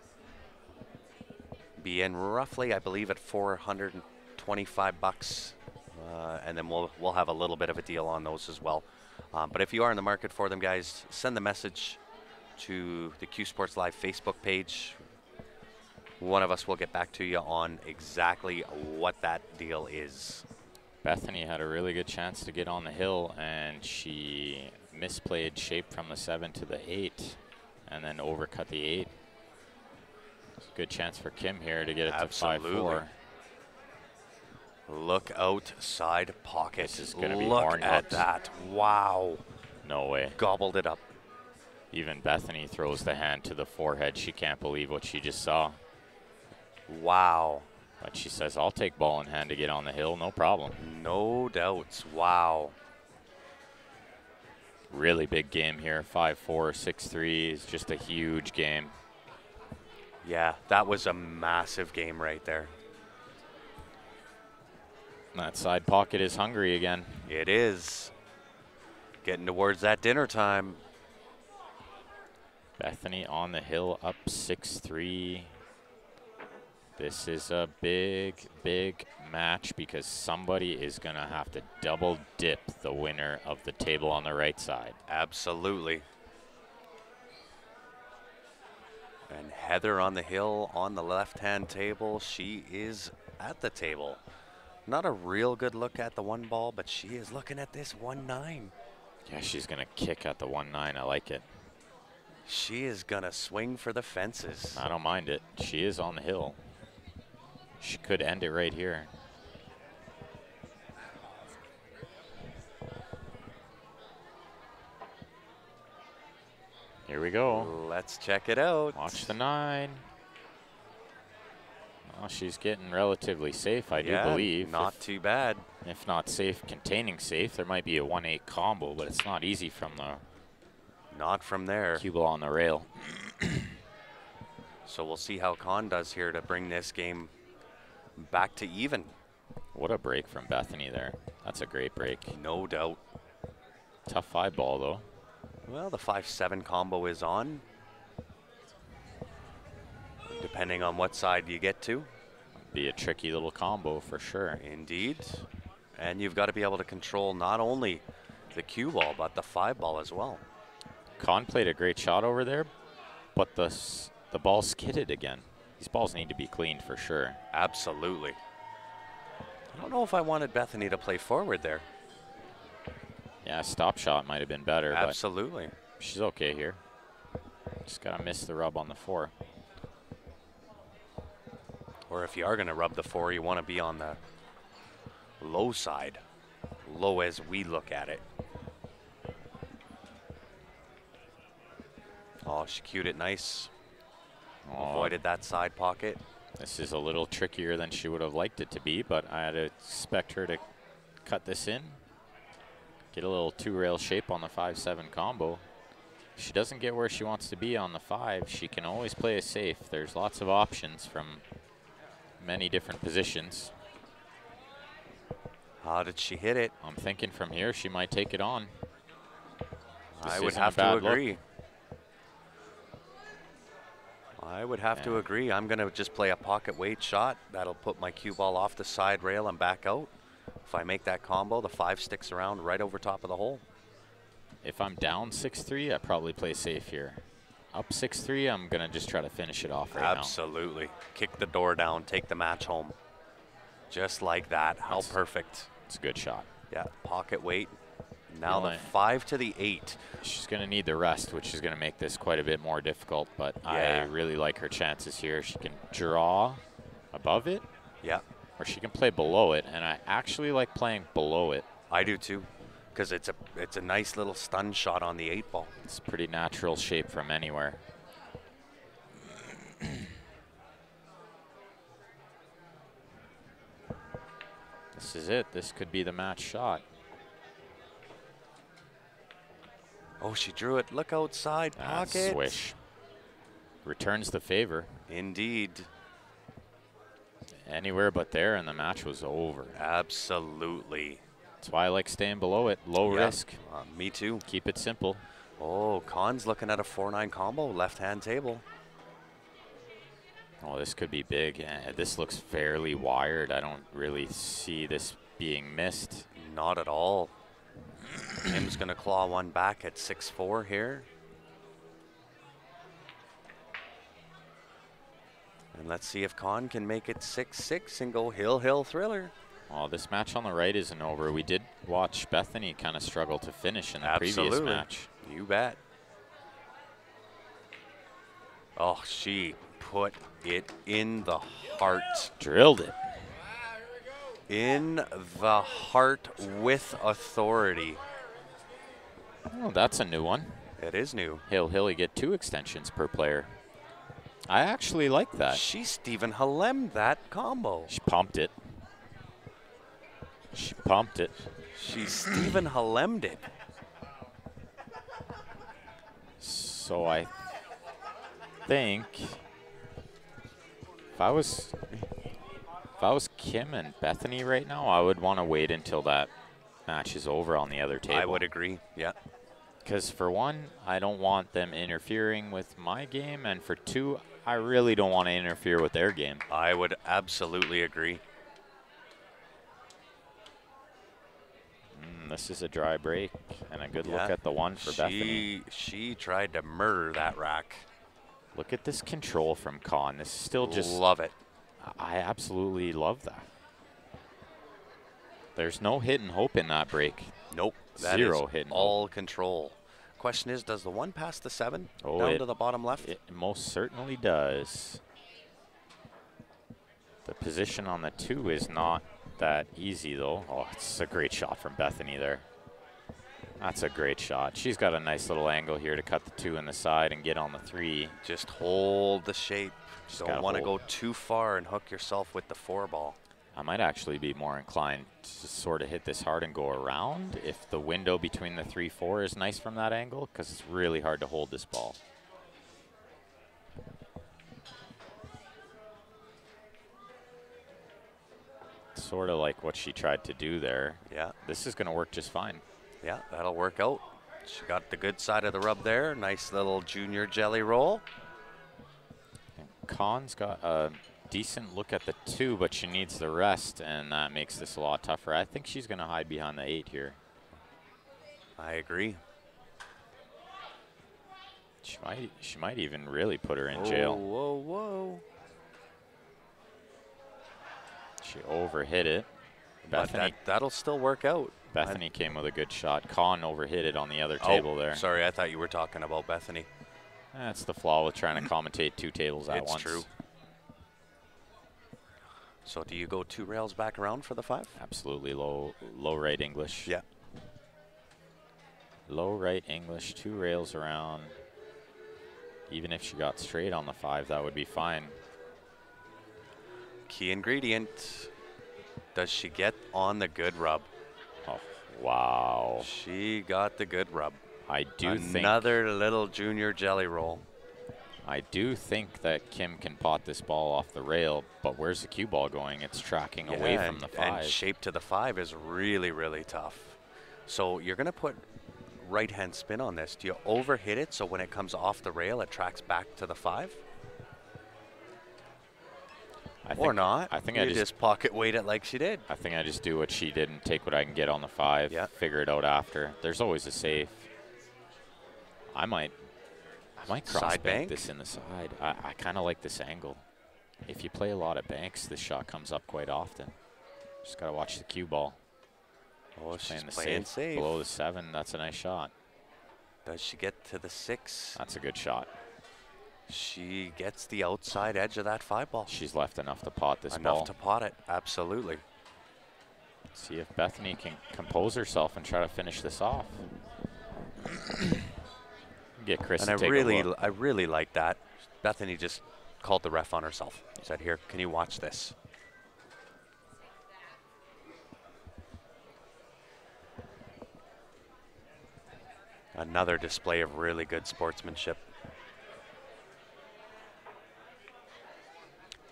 S2: be in roughly, I believe, at $425, and then we'll have a little bit of a deal on those as well. But if you are in the market for them, guys, send the message to the Q Sports Live Facebook page. One of us will get back to you on exactly what that deal is.
S1: Bethany had a really good chance to get on the hill, and she misplayed shape from the 7 to the 8 and then overcut the 8. Good chance for Kim here to get it to 5-4.
S2: Look outside pocket.
S1: This is going to be
S2: Look
S1: horn
S2: at
S1: hooked.
S2: that. Wow.
S1: No way.
S2: Gobbled it up.
S1: Even Bethany throws the hand to the forehead. She can't believe what she just saw.
S2: Wow.
S1: But she says, I'll take ball in hand to get on the hill, no problem.
S2: No doubts. Wow.
S1: Really big game here. 5-4, 6-3 is just a huge game.
S2: Yeah, that was a massive game right there.
S1: That side pocket is hungry again.
S2: It is. getting towards that dinner time.
S1: Bethany on the hill up 6-3. This is a big, big match because somebody is going to have to double dip the winner of the table on the right side.
S2: Absolutely. And Heather on the hill on the left-hand table. She is at the table. Not a real good look at the 1 ball, but she is looking at this 1-9.
S1: Yeah, she's going to kick at the 1-9. I like it.
S2: She is going to swing for the fences.
S1: I don't mind it. She is on the hill. She could end it right here. Here we go.
S2: Let's check it out.
S1: Watch the 9. Oh, she's getting relatively safe, I do
S2: Yeah,
S1: believe.
S2: not too bad.
S1: If not safe, containing safe. There might be a 1-8 combo, but it's not easy from the
S2: Not from there.
S1: cue ball on the rail.
S2: So we'll see how Con does here to bring this game back to even.
S1: What a break from Bethany there. That's a great break.
S2: No doubt.
S1: Tough 5 ball, though.
S2: Well, the 5-7 combo is on. Depending on what side you get to.
S1: Be a tricky little combo for sure.
S2: Indeed. And you've got to be able to control not only the cue ball, but the 5 ball as well.
S1: Con played a great shot over there, but the ball skidded again. These balls need to be cleaned for sure.
S2: Absolutely. I don't know if I wanted Bethany to play forward there.
S1: Yeah, stop shot might have been better,
S2: Absolutely.
S1: but she's okay here. Just gotta miss the rub on the 4.
S2: Or if you are going to rub the 4, you want to be on the low side. Low as we look at it. Oh, she cued it nice.
S1: Oh,
S2: Avoided that side pocket.
S1: this is a little trickier than she would have liked it to be, but I had to expect her to cut this in. Get a little 2-rail shape on the 5-7 combo. If she doesn't get where she wants to be on the 5, she can always play it safe. There's lots of options from many different positions.
S2: How did she hit it?
S1: I'm thinking from here she might take it on. This
S2: I would
S1: isn't a
S2: have to
S1: bad look.
S2: agree. I would have to
S1: Yeah.
S2: agree. I'm going to just play a pocket weight shot. That'll put my cue ball off the side rail and back out. If I make that combo, the 5 sticks around right over top of the hole.
S1: If I'm down 6-3, I probably play safe here. Up 6-3, I'm going to just try to finish it off right now.
S2: Absolutely. Kick the door down, take the match home. Just like that. How
S1: That's-
S2: perfect.
S1: It's a good shot.
S2: Yeah, pocket weight. Now the
S1: Really?
S2: 5 to the 8.
S1: She's going to need the rest, which is going to make this quite a bit more difficult, but I
S2: Yeah.
S1: really like her chances here. She can draw above it,
S2: Yeah,
S1: or she can play below it, and I actually like playing below it.
S2: I do too. Because it's a nice little stun shot on the 8 ball.
S1: It's pretty natural shape from anywhere. This is it. This could be the match shot.
S2: Oh, she drew it. Look outside
S1: Ah,
S2: pocket.
S1: swish. Returns the favor.
S2: Indeed.
S1: Anywhere but there, and the match was over.
S2: Absolutely.
S1: That's why I like staying below it. Low
S2: Yeah,
S1: risk.
S2: me too.
S1: Keep it simple.
S2: Oh, Con's looking at a 4-9 combo, left-hand table.
S1: Oh, this could be big. This looks fairly wired. I don't really see this being missed.
S2: Not at all. Kim's going to claw one back at 6-4 here. And let's see if Con can make it 6-6 and go hill thriller.
S1: Oh, this match on the right isn't over. We did watch Bethany kind of struggle to finish in the previous
S2: Absolutely.
S1: match.
S2: You bet. Oh, she put it in the heart.
S1: Drilled it.
S2: In the heart with authority.
S1: Oh, that's a new one.
S2: It is new.
S1: Hill, you get 2 extensions per player. I actually like that.
S2: She Stephen Halem that combo.
S1: She pumped it. She pumped it.
S2: She Stephen Halem'd it.
S1: So I think if I was Kim and Bethany right now, I would want to wait until that match is over on the other table.
S2: I would agree, yeah.
S1: Because for one, I don't want them interfering with my game, and for two, I really don't want to interfere with their game.
S2: I would absolutely agree.
S1: This is a dry break, and a good look at the one for Bethany.
S2: She tried to murder that rack.
S1: Look at this control from Con. This is still just...
S2: Love it.
S1: I absolutely love that. There's no hit and hope in that break.
S2: Nope. That
S1: Zero
S2: is
S1: hit and
S2: all control. Question is, does the one pass the 7
S1: Oh,
S2: down to the bottom left?
S1: It most certainly does. The position on the 2 is not that easy, though. Oh, it's a great shot from Bethany there. That's a great shot. She's got a nice little angle here to cut the 2 in the side and get on the 3.
S2: Just hold the shape.
S1: Just
S2: Don't want to go too far and hook yourself with the 4 ball.
S1: I might actually be more inclined to sort of hit this hard and go around if the window between the 3-4 is nice from that angle, because it's really hard to hold this ball. Sort of like what she tried to do there.
S2: Yeah.
S1: This is going to work just fine.
S2: Yeah, that'll work out. She got the good side of the rub there. Nice little junior jelly roll.
S1: Con's got a decent look at the 2, but she needs the rest, and that makes this a lot tougher. I think she's going to hide behind the 8 here.
S2: I agree.
S1: She might even really put her in jail.
S2: Whoa, whoa.
S1: She overhit it.
S2: But that'll still work out.
S1: Bethany came with a good shot. Con overhit it on the other table there.
S2: Sorry, I thought you were talking about Bethany.
S1: That's the flaw with trying to commentate 2 tables at once.
S2: It's true. So do you go 2 rails back around for the 5?
S1: Absolutely low right English.
S2: Yeah.
S1: Low right English, 2 rails around. Even if she got straight on the 5, that would be fine.
S2: Key ingredient. Does she get on the good rub?
S1: Oh, wow.
S2: She got the good rub.
S1: I do think
S2: another little junior jelly roll.
S1: I do think that Kim can pot this ball off the rail, but where's the cue ball going? It's tracking away from the 5.
S2: And shape to the 5 is really, really tough. So you're going to put right-hand spin on this. Do you overhit it so when it comes off the rail, it tracks back to the 5? Or not.
S1: I think
S2: you just pocket weight it like she did.
S1: I think I just do what she did and take what I can get on the 5.
S2: Yeah.
S1: Figure it out after. There's always a safe. I might cross bank this in the side. I kind of like this angle. If you play a lot of banks, this shot comes up quite often. Just got to watch the cue ball.
S2: Oh, she's playing safe.
S1: Below the 7, that's a nice shot.
S2: Does she get to the 6?
S1: That's a good shot.
S2: She gets the outside edge of that 5 ball.
S1: She's left enough to pot this ball.
S2: Enough to pot it, absolutely.
S1: See if Bethany can compose herself and try to finish this off. Get Chris to take a look.
S2: I really like that. Bethany just called the ref on herself. Said, "Here, can you watch this?" Another display of really good sportsmanship.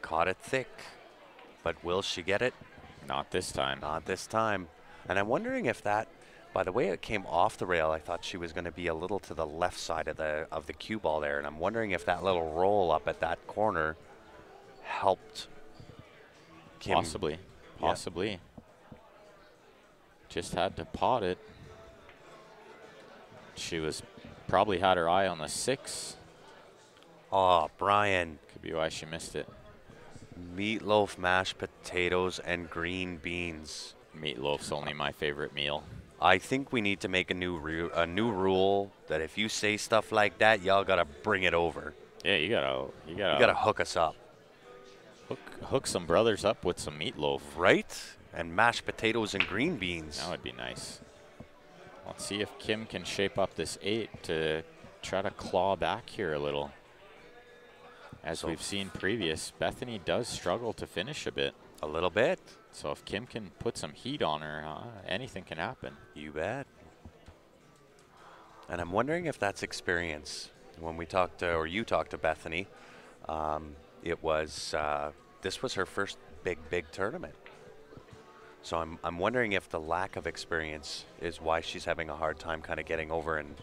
S2: Caught it thick, but will she get it?
S1: Not this time.
S2: Not this time. And I'm wondering if that, by the way it came off the rail, I thought she was going to be a little to the left side of the cue ball there, and I'm wondering if that little roll up at that corner helped Kim.
S1: Possibly. Possibly. Just had to pot it. She was probably had her eye on the 6.
S2: Oh, Brian.
S1: Could be why she missed it.
S2: Meatloaf, mashed potatoes, and green beans.
S1: Meatloaf's only my favorite meal.
S2: I think we need to make a new rule that if you say stuff like that, y'all gotta bring it over.
S1: Yeah, you gotta
S2: hook us up.
S1: Hook some brothers up with some meatloaf.
S2: Right? And mashed potatoes and green beans.
S1: That would be nice. Let's see if Kim can shape up this 8 to try to claw back here a little. As we've seen previous, Bethany does struggle to finish a bit.
S2: A little bit.
S1: So if Kim can put some heat on her, anything can happen.
S2: You bet. And I'm wondering if that's experience. When we talked to, or you talked to Bethany, it was, this was her first big tournament. So I'm wondering if the lack of experience is why she's having a hard time kind of getting over and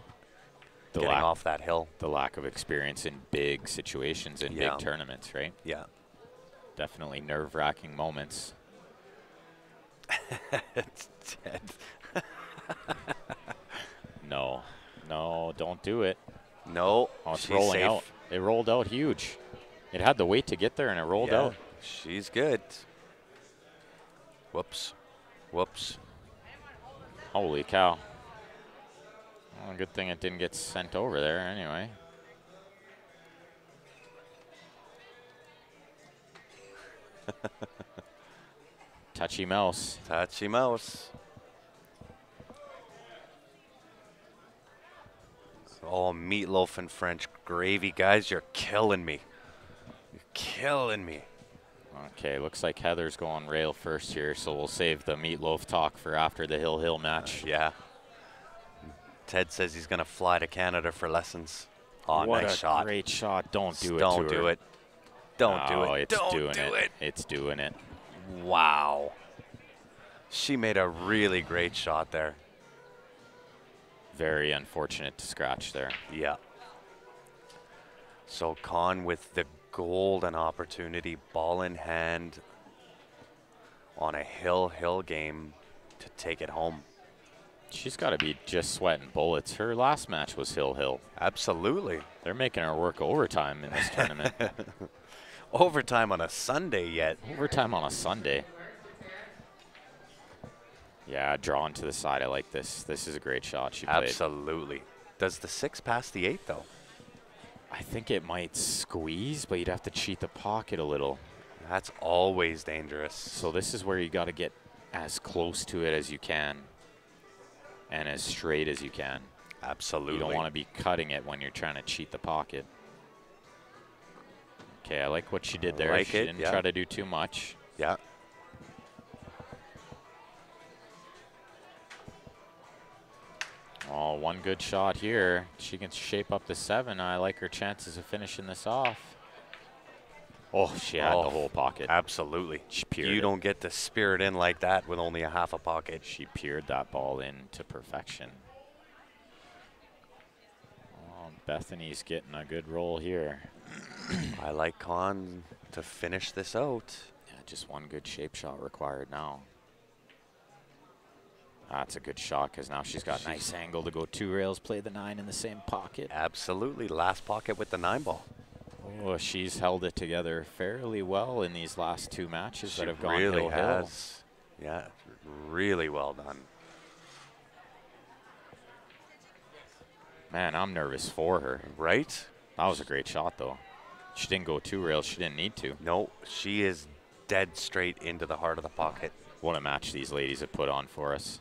S2: getting off that hill.
S1: The lack of experience in big situations, in
S2: Yeah.
S1: big tournaments, right?
S2: Yeah.
S1: Definitely nerve-wracking moments.
S2: It's dead.
S1: No, don't do it.
S2: No,
S1: Oh, it's
S2: she's
S1: rolling
S2: safe.
S1: out. It rolled out huge. It had the weight to get there, and it rolled out.
S2: She's good. Whoops. Whoops.
S1: Holy cow. Well, good thing it didn't get sent over there anyway. Touchy mouse.
S2: Touchy mouse. Oh, meatloaf and French gravy. Guys, you're killing me. You're killing me.
S1: Okay, looks like Heather's going rail first here, so we'll save the meatloaf talk for after the Hill match.
S2: Yeah. Ted says he's going to fly to Canada for lessons. Oh,
S1: what
S2: nice
S1: a
S2: shot.
S1: great shot. Don't do it
S2: Don't
S1: to
S2: do
S1: her.
S2: it. Don't do
S1: Oh,
S2: it.
S1: it's
S2: Don't
S1: doing
S2: do
S1: it.
S2: it.
S1: It's doing it.
S2: Wow. She made a really great shot there.
S1: Very unfortunate to scratch there.
S2: Yeah. So Con with the golden opportunity, ball in hand on a hill game to take it home.
S1: She's got to be just sweating bullets. Her last match was Hill.
S2: Absolutely.
S1: They're making her work overtime in this tournament.
S2: Overtime on a Sunday yet.
S1: Overtime on a Sunday. Yeah, drawn to the side. I like this. This is a great shot she played.
S2: Absolutely. Does the 6 pass the 8 though?
S1: I think it might squeeze, but you'd have to cheat the pocket a little.
S2: That's always dangerous.
S1: So this is where you got to get as close to it as you can and as straight as you can.
S2: Absolutely.
S1: You don't want to be cutting it when you're trying to cheat the pocket. Okay, I like what she did there.
S2: Like
S1: she
S2: it,
S1: didn't
S2: yeah.
S1: try to do too much.
S2: Yeah.
S1: Oh, one good shot here. She can shape up the 7. I like her chances of finishing this off. Oh, she had the whole pocket.
S2: Absolutely.
S1: She peered
S2: You
S1: it.
S2: don't get to spear it in like that with only a half a pocket.
S1: She peered that ball in to perfection. Oh, Bethany's getting a good roll here.
S2: I like Con to finish this out.
S1: Yeah, just one good shape shot required now. That's a good shot because now she's got a nice angle to go 2 rails, play the 9 in the same pocket.
S2: Absolutely. Last pocket with the 9 ball.
S1: Oh, she's held it together fairly well in these last 2 matches that have gone
S2: really
S1: hill.
S2: has. Yeah, really well done.
S1: Man, I'm nervous for her.
S2: Right?
S1: That was a great shot, though. She didn't go 2 rails. She didn't need to.
S2: No, she is dead straight into the heart of the pocket.
S1: What a match these ladies have put on for us.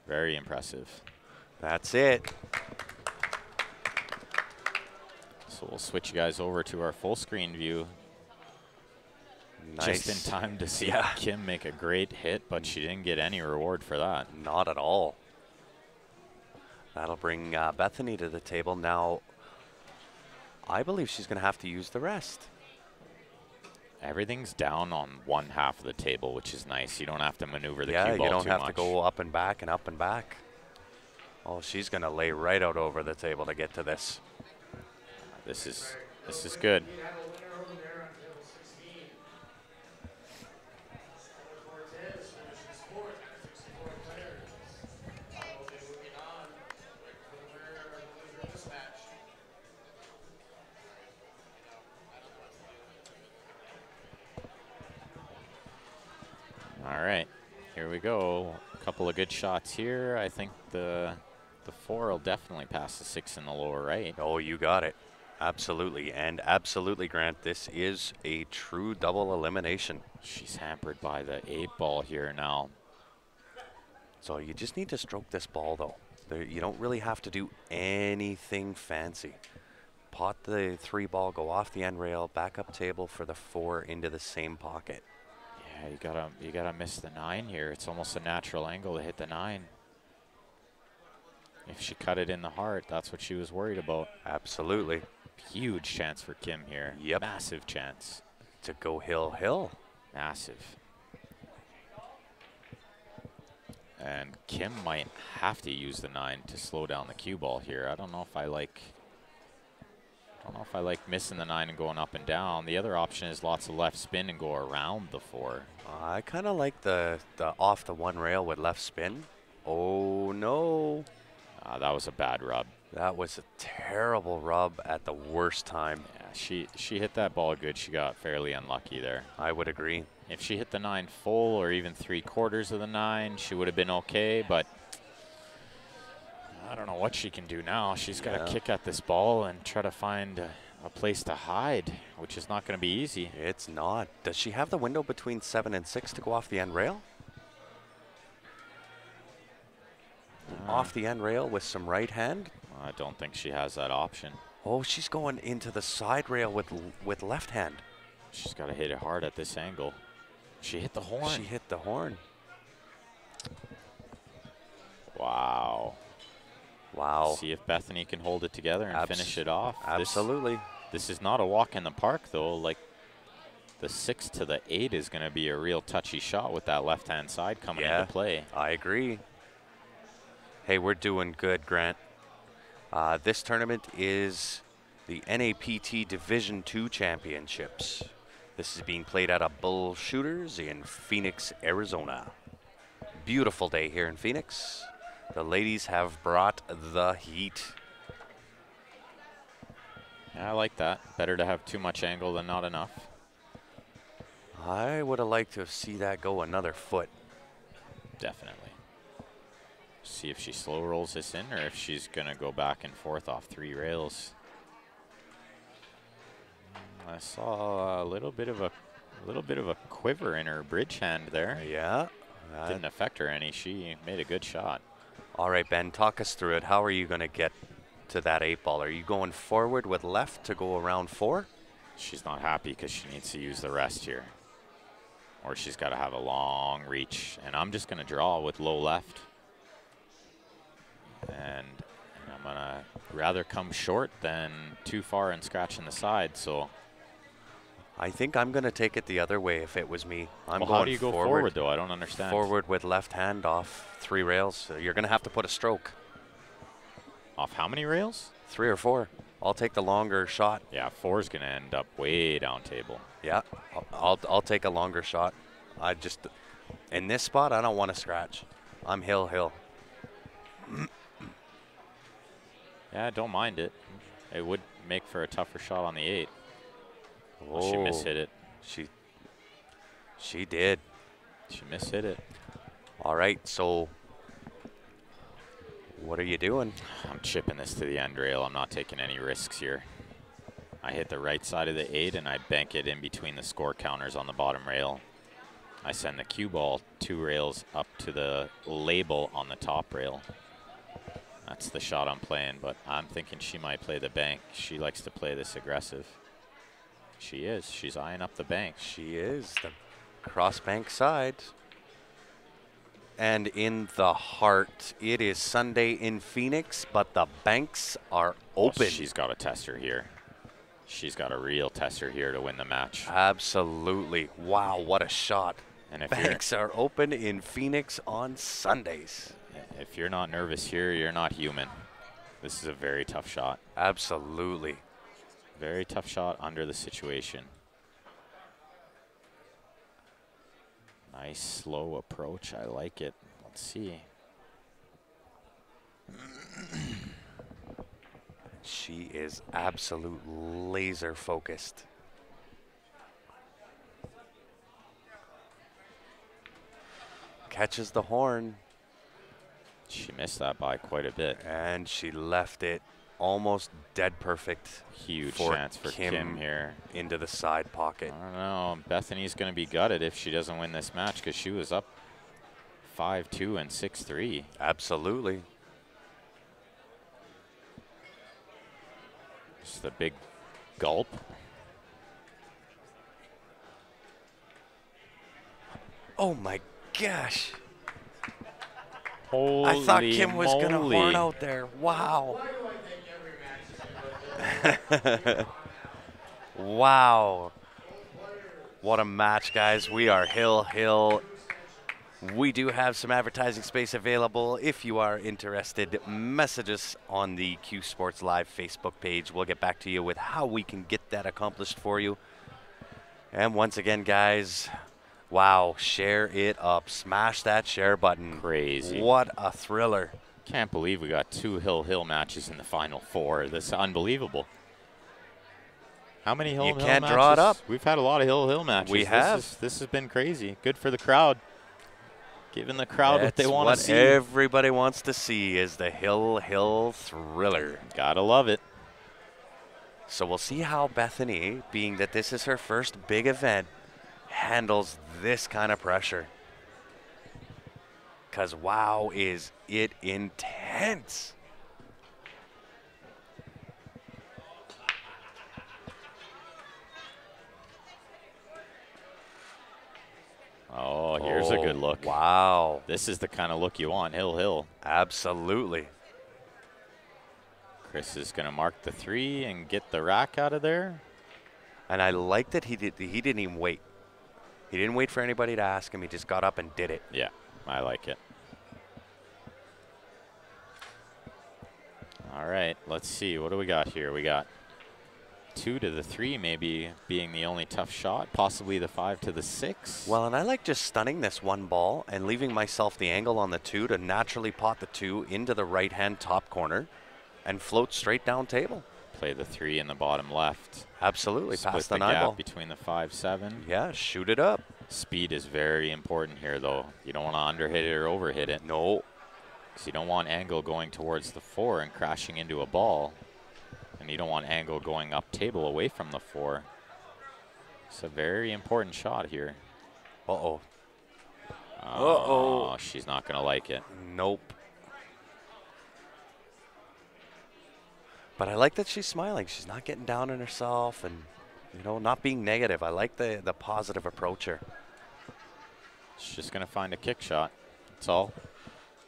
S1: Very impressive.
S2: That's it.
S1: So we'll switch you guys over to our full screen view.
S2: Nice.
S1: Just in time to see
S2: Yeah.
S1: Kim make a great hit, but she didn't get any reward for that.
S2: Not at all. That'll bring Bethany to the table. Now, I believe she's going to have to use the rest.
S1: Everything's down on one half of the table, which is nice. You don't have to maneuver the cue
S2: Yeah,
S1: ball
S2: you don't
S1: too
S2: have
S1: much.
S2: to go up and back and up and back. Oh, she's going to lay right out over the table to get to this.
S1: This is good. All right, here we go. A couple of good shots here. I think the 4 will definitely pass the 6 in the lower right.
S2: Oh, you got it. Absolutely. And absolutely, Grant, this is a true double elimination.
S1: She's hampered by the 8 ball here now.
S2: So you just need to stroke this ball, though. You don't really have to do anything fancy. Pot the 3 ball, go off the end rail, back up table for the 4 into the same pocket.
S1: Yeah, you gotta miss the 9 here. It's almost a natural angle to hit the 9. If she cut it in the heart, that's what she was worried about.
S2: Absolutely.
S1: Huge chance for Kim here.
S2: Yep.
S1: Massive chance.
S2: To go hill.
S1: Massive. And Kim might have to use the 9 to slow down the cue ball here. I don't know if I like missing the 9 and going up and down. The other option is lots of left spin and go around the 4.
S2: I kind of like the off the 1 rail with left spin. Oh no.
S1: That was a bad rub.
S2: That was a terrible rub at the worst time.
S1: Yeah, she hit that ball good. She got fairly unlucky there.
S2: I would agree.
S1: If she hit the 9 full or even 3/4 of the 9, she would have been okay, but I don't know what she can do now. She's got to kick at this ball and try to find a place to hide, which is not going to be easy.
S2: It's not. Does she have the window between 7 and 6 to go off the end rail? Off the end rail with some right hand?
S1: I don't think she has that option.
S2: Oh, she's going into the side rail with left hand.
S1: She's got to hit it hard at this angle. She hit the horn.
S2: She hit the horn.
S1: Wow.
S2: Wow.
S1: See if Bethany can hold it together and finish it off.
S2: Absolutely.
S1: This is not a walk in the park, though. Like, the 6 to the 8 is going to be a real touchy shot with that left-hand side coming into play.
S2: I agree. Hey, we're doing good, Grant. This tournament is the NAPT Division II Championships. This is being played out of Bullshooters in Phoenix, Arizona. Beautiful day here in Phoenix. The ladies have brought the heat.
S1: Yeah, I like that. Better to have too much angle than not enough.
S2: I would have liked to see that go another foot.
S1: Definitely. See if she slow rolls this in or if she's going to go back and forth off 3 rails. I saw a little bit of a quiver in her bridge hand there.
S2: Yeah.
S1: Didn't affect her any. She made a good shot.
S2: All right, Ben, talk us through it. How are you going to get to that 8 ball? Are you going forward with left to go around 4?
S1: She's not happy because she needs to use the rest here. Or she's got to have a long reach. And I'm just going to draw with low left. And I'm going to rather come short than too far and scratching the side. So
S2: I think I'm going to take it the other way if it was me. I'm
S1: well,
S2: going
S1: how do you go forward, though? I don't understand.
S2: Forward with left hand off 3 rails. So you're going to have to put a stroke.
S1: Off how many rails?
S2: 3 or 4. I'll take the longer shot.
S1: Yeah, 4 is going to end up way down table.
S2: Yeah, I'll take a longer shot. I just, in this spot, I don't want to scratch. I'm hill.
S1: Yeah, don't mind it. It would make for a tougher shot on the 8.
S2: Oh,
S1: She mishit it.
S2: She did.
S1: She mishit it.
S2: All right, so what are you doing?
S1: I'm chipping this to the end rail. I'm not taking any risks here. I hit the right side of the 8 and I bank it in between the score counters on the bottom rail. I send the cue ball 2 rails up to the label on the top rail. That's the shot I'm playing, but I'm thinking she might play the bank. She likes to play this aggressive. She is. She's eyeing up the bank.
S2: She is. The cross bank side. And in the heart, it is Sunday in Phoenix, but the banks are open.
S1: Well, she's got a tester here. She's got a real tester here to win the match.
S2: Absolutely. Wow, what a shot.
S1: And if
S2: Banks are open in Phoenix on Sundays.
S1: If you're not nervous here, you're not human. This is a very tough shot.
S2: Absolutely.
S1: Very tough shot under the situation. Nice slow approach. I like it. Let's see.
S2: She is absolute laser focused. Catches the horn.
S1: She missed that by quite a bit.
S2: And she left it almost dead perfect.
S1: Huge chance for Kim here.
S2: Into the side pocket.
S1: I don't know. Bethany's going to be gutted if she doesn't win this match because she was up 5-2 and 6-3.
S2: Absolutely.
S1: Just a big gulp.
S2: Oh my gosh.
S1: Holy
S2: I thought Kim was going to
S1: moly.
S2: horn out there. Wow. Wow. What a match, guys. We are hill. We do have some advertising space available. If you are interested, message us on the Q Sports Live Facebook page. We'll get back to you with how we can get that accomplished for you. And once again, guys, wow, share it up. Smash that share button.
S1: Crazy.
S2: What a thriller.
S1: Can't believe we got 2 Hill matches in the Final Four. This is unbelievable. How many Hill
S2: You
S1: matches?
S2: can't draw it up.
S1: We've had a lot of Hill matches.
S2: We have.
S1: This has been crazy. Good for the crowd. Giving the crowd what they want to see.
S2: Everybody wants to see is the Hill thriller.
S1: Gotta love it.
S2: So we'll see how Bethany, being that this is her first big event, handles this kind of pressure. Because wow, is it intense.
S1: Oh, here's a good look.
S2: Wow.
S1: This is the kind of look you want, Hill.
S2: Absolutely.
S1: Chris is going to mark the 3 and get the rack out of there.
S2: And I like that he didn't even wait. He didn't wait for anybody to ask him. He just got up and did it.
S1: Yeah, I like it. All right, let's see. What do we got here? We got 2 to the 3 maybe being the only tough shot, possibly the 5 to the 6.
S2: Well, and I like just stunning this one ball and leaving myself the angle on the 2 to naturally pot the 2 into the right-hand top corner and float straight down table.
S1: Play the 3 in the bottom left.
S2: Absolutely,
S1: Split
S2: past the
S1: the
S2: 9
S1: gap
S2: ball.
S1: between the 5-7.
S2: Yeah, shoot it up.
S1: Speed is very important here, though. You don't want to underhit it or overhit it.
S2: No.
S1: So you don't want angle going towards the 4 and crashing into a ball. And you don't want angle going up table away from the 4. It's a very important shot here.
S2: Uh-oh.
S1: Oh, she's not going to like it.
S2: Nope. But I like that she's smiling. She's not getting down on herself and, you know, not being negative. I like the positive approach here.
S1: She's just going to find a kick shot. That's all.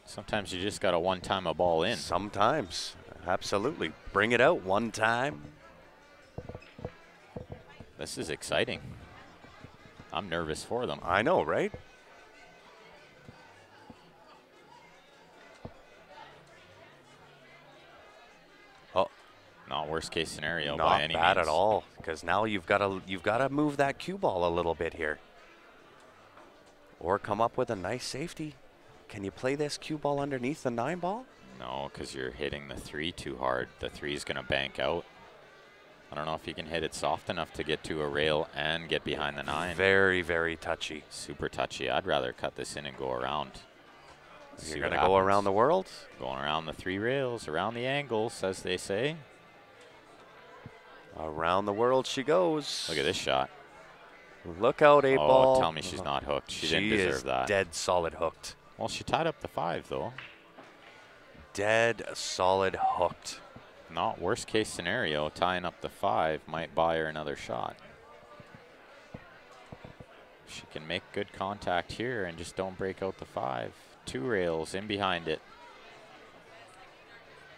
S1: Sometimes you just got to one-time a ball in.
S2: Sometimes. Absolutely. Bring it out one time.
S1: This is exciting. I'm nervous for them.
S2: I know, right? Oh,
S1: not worst case scenario
S2: not
S1: by any means.
S2: bad at all. Because now you've got to move that cue ball a little bit here, or come up with a nice safety. Can you play this cue ball underneath the 9 ball?
S1: No, because you're hitting the 3 too hard. The 3 is going to bank out. I don't know if you can hit it soft enough to get to a rail and get behind the 9.
S2: Very, very touchy.
S1: Super touchy. I'd rather cut this in and go around.
S2: You're going to go around the world?
S1: Going around the 3 rails, around the angles, as they say.
S2: Around the world she goes.
S1: Look at this shot.
S2: Look out, 8 ball.
S1: Oh, tell me she's not hooked. She didn't deserve that.
S2: Dead solid hooked.
S1: Well, she tied up the 5, though.
S2: Dead solid hooked.
S1: Not worst case scenario, tying up the 5 might buy her another shot. She can make good contact here and just don't break out the 5. 2 rails in behind it.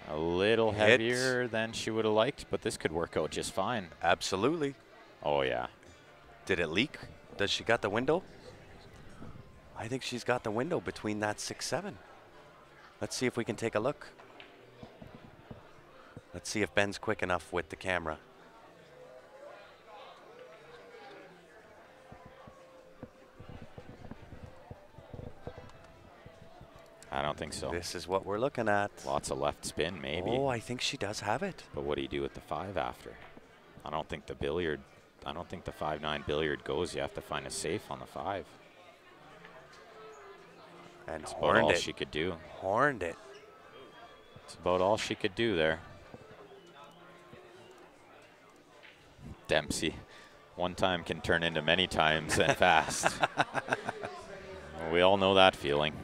S1: A little heavier than she would have liked, but this could work out just fine.
S2: Absolutely.
S1: Oh, yeah.
S2: Did it leak? Does she got the window? I think she's got the window between that 6-7. Let's see if we can take a look. Let's see if Ben's quick enough with the camera.
S1: I don't think so.
S2: This is what we're looking at.
S1: Lots of left spin, maybe.
S2: Oh, I think she does have it.
S1: But what do you do with the 5 after? I don't think the 5-9 billiard goes. You have to find a safe on the 5.
S2: And
S1: That's about
S2: horned
S1: all
S2: it.
S1: she could do.
S2: Horned it.
S1: That's about all she could do there. Dempsey. One time can turn into many times and fast. We all know that feeling.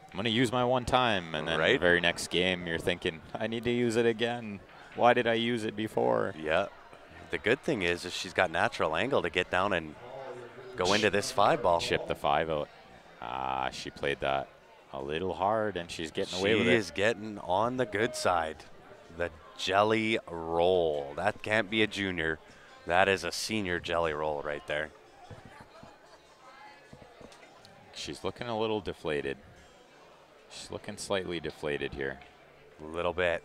S1: I'm going to use my one time, and then the very next game you're thinking, I need to use it again. Why did I use it before?
S2: Yeah. The good thing is she's got natural angle to get down and go into this 5 ball.
S1: Chip the 5 out. She played that a little hard, and she's getting away with it.
S2: She is getting on the good side. The jelly roll. That can't be a junior. That is a senior jelly roll right there.
S1: She's looking a little deflated. She's looking slightly deflated here.
S2: A little bit.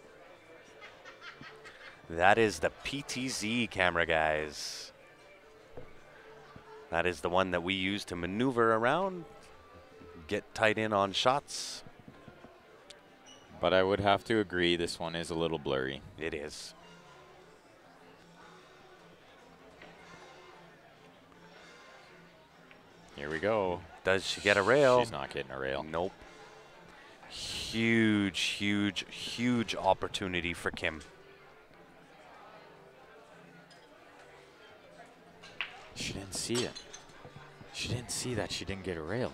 S2: That is the PTZ camera, guys. That is the one that we use to maneuver around, get tight in on shots.
S1: But I would have to agree, this one is a little blurry.
S2: It is.
S1: Here we go.
S2: Does she get a rail?
S1: She's not getting a rail.
S2: Nope. Huge, huge, huge opportunity for Kim.
S1: She didn't see it. She didn't see that she didn't get a rail.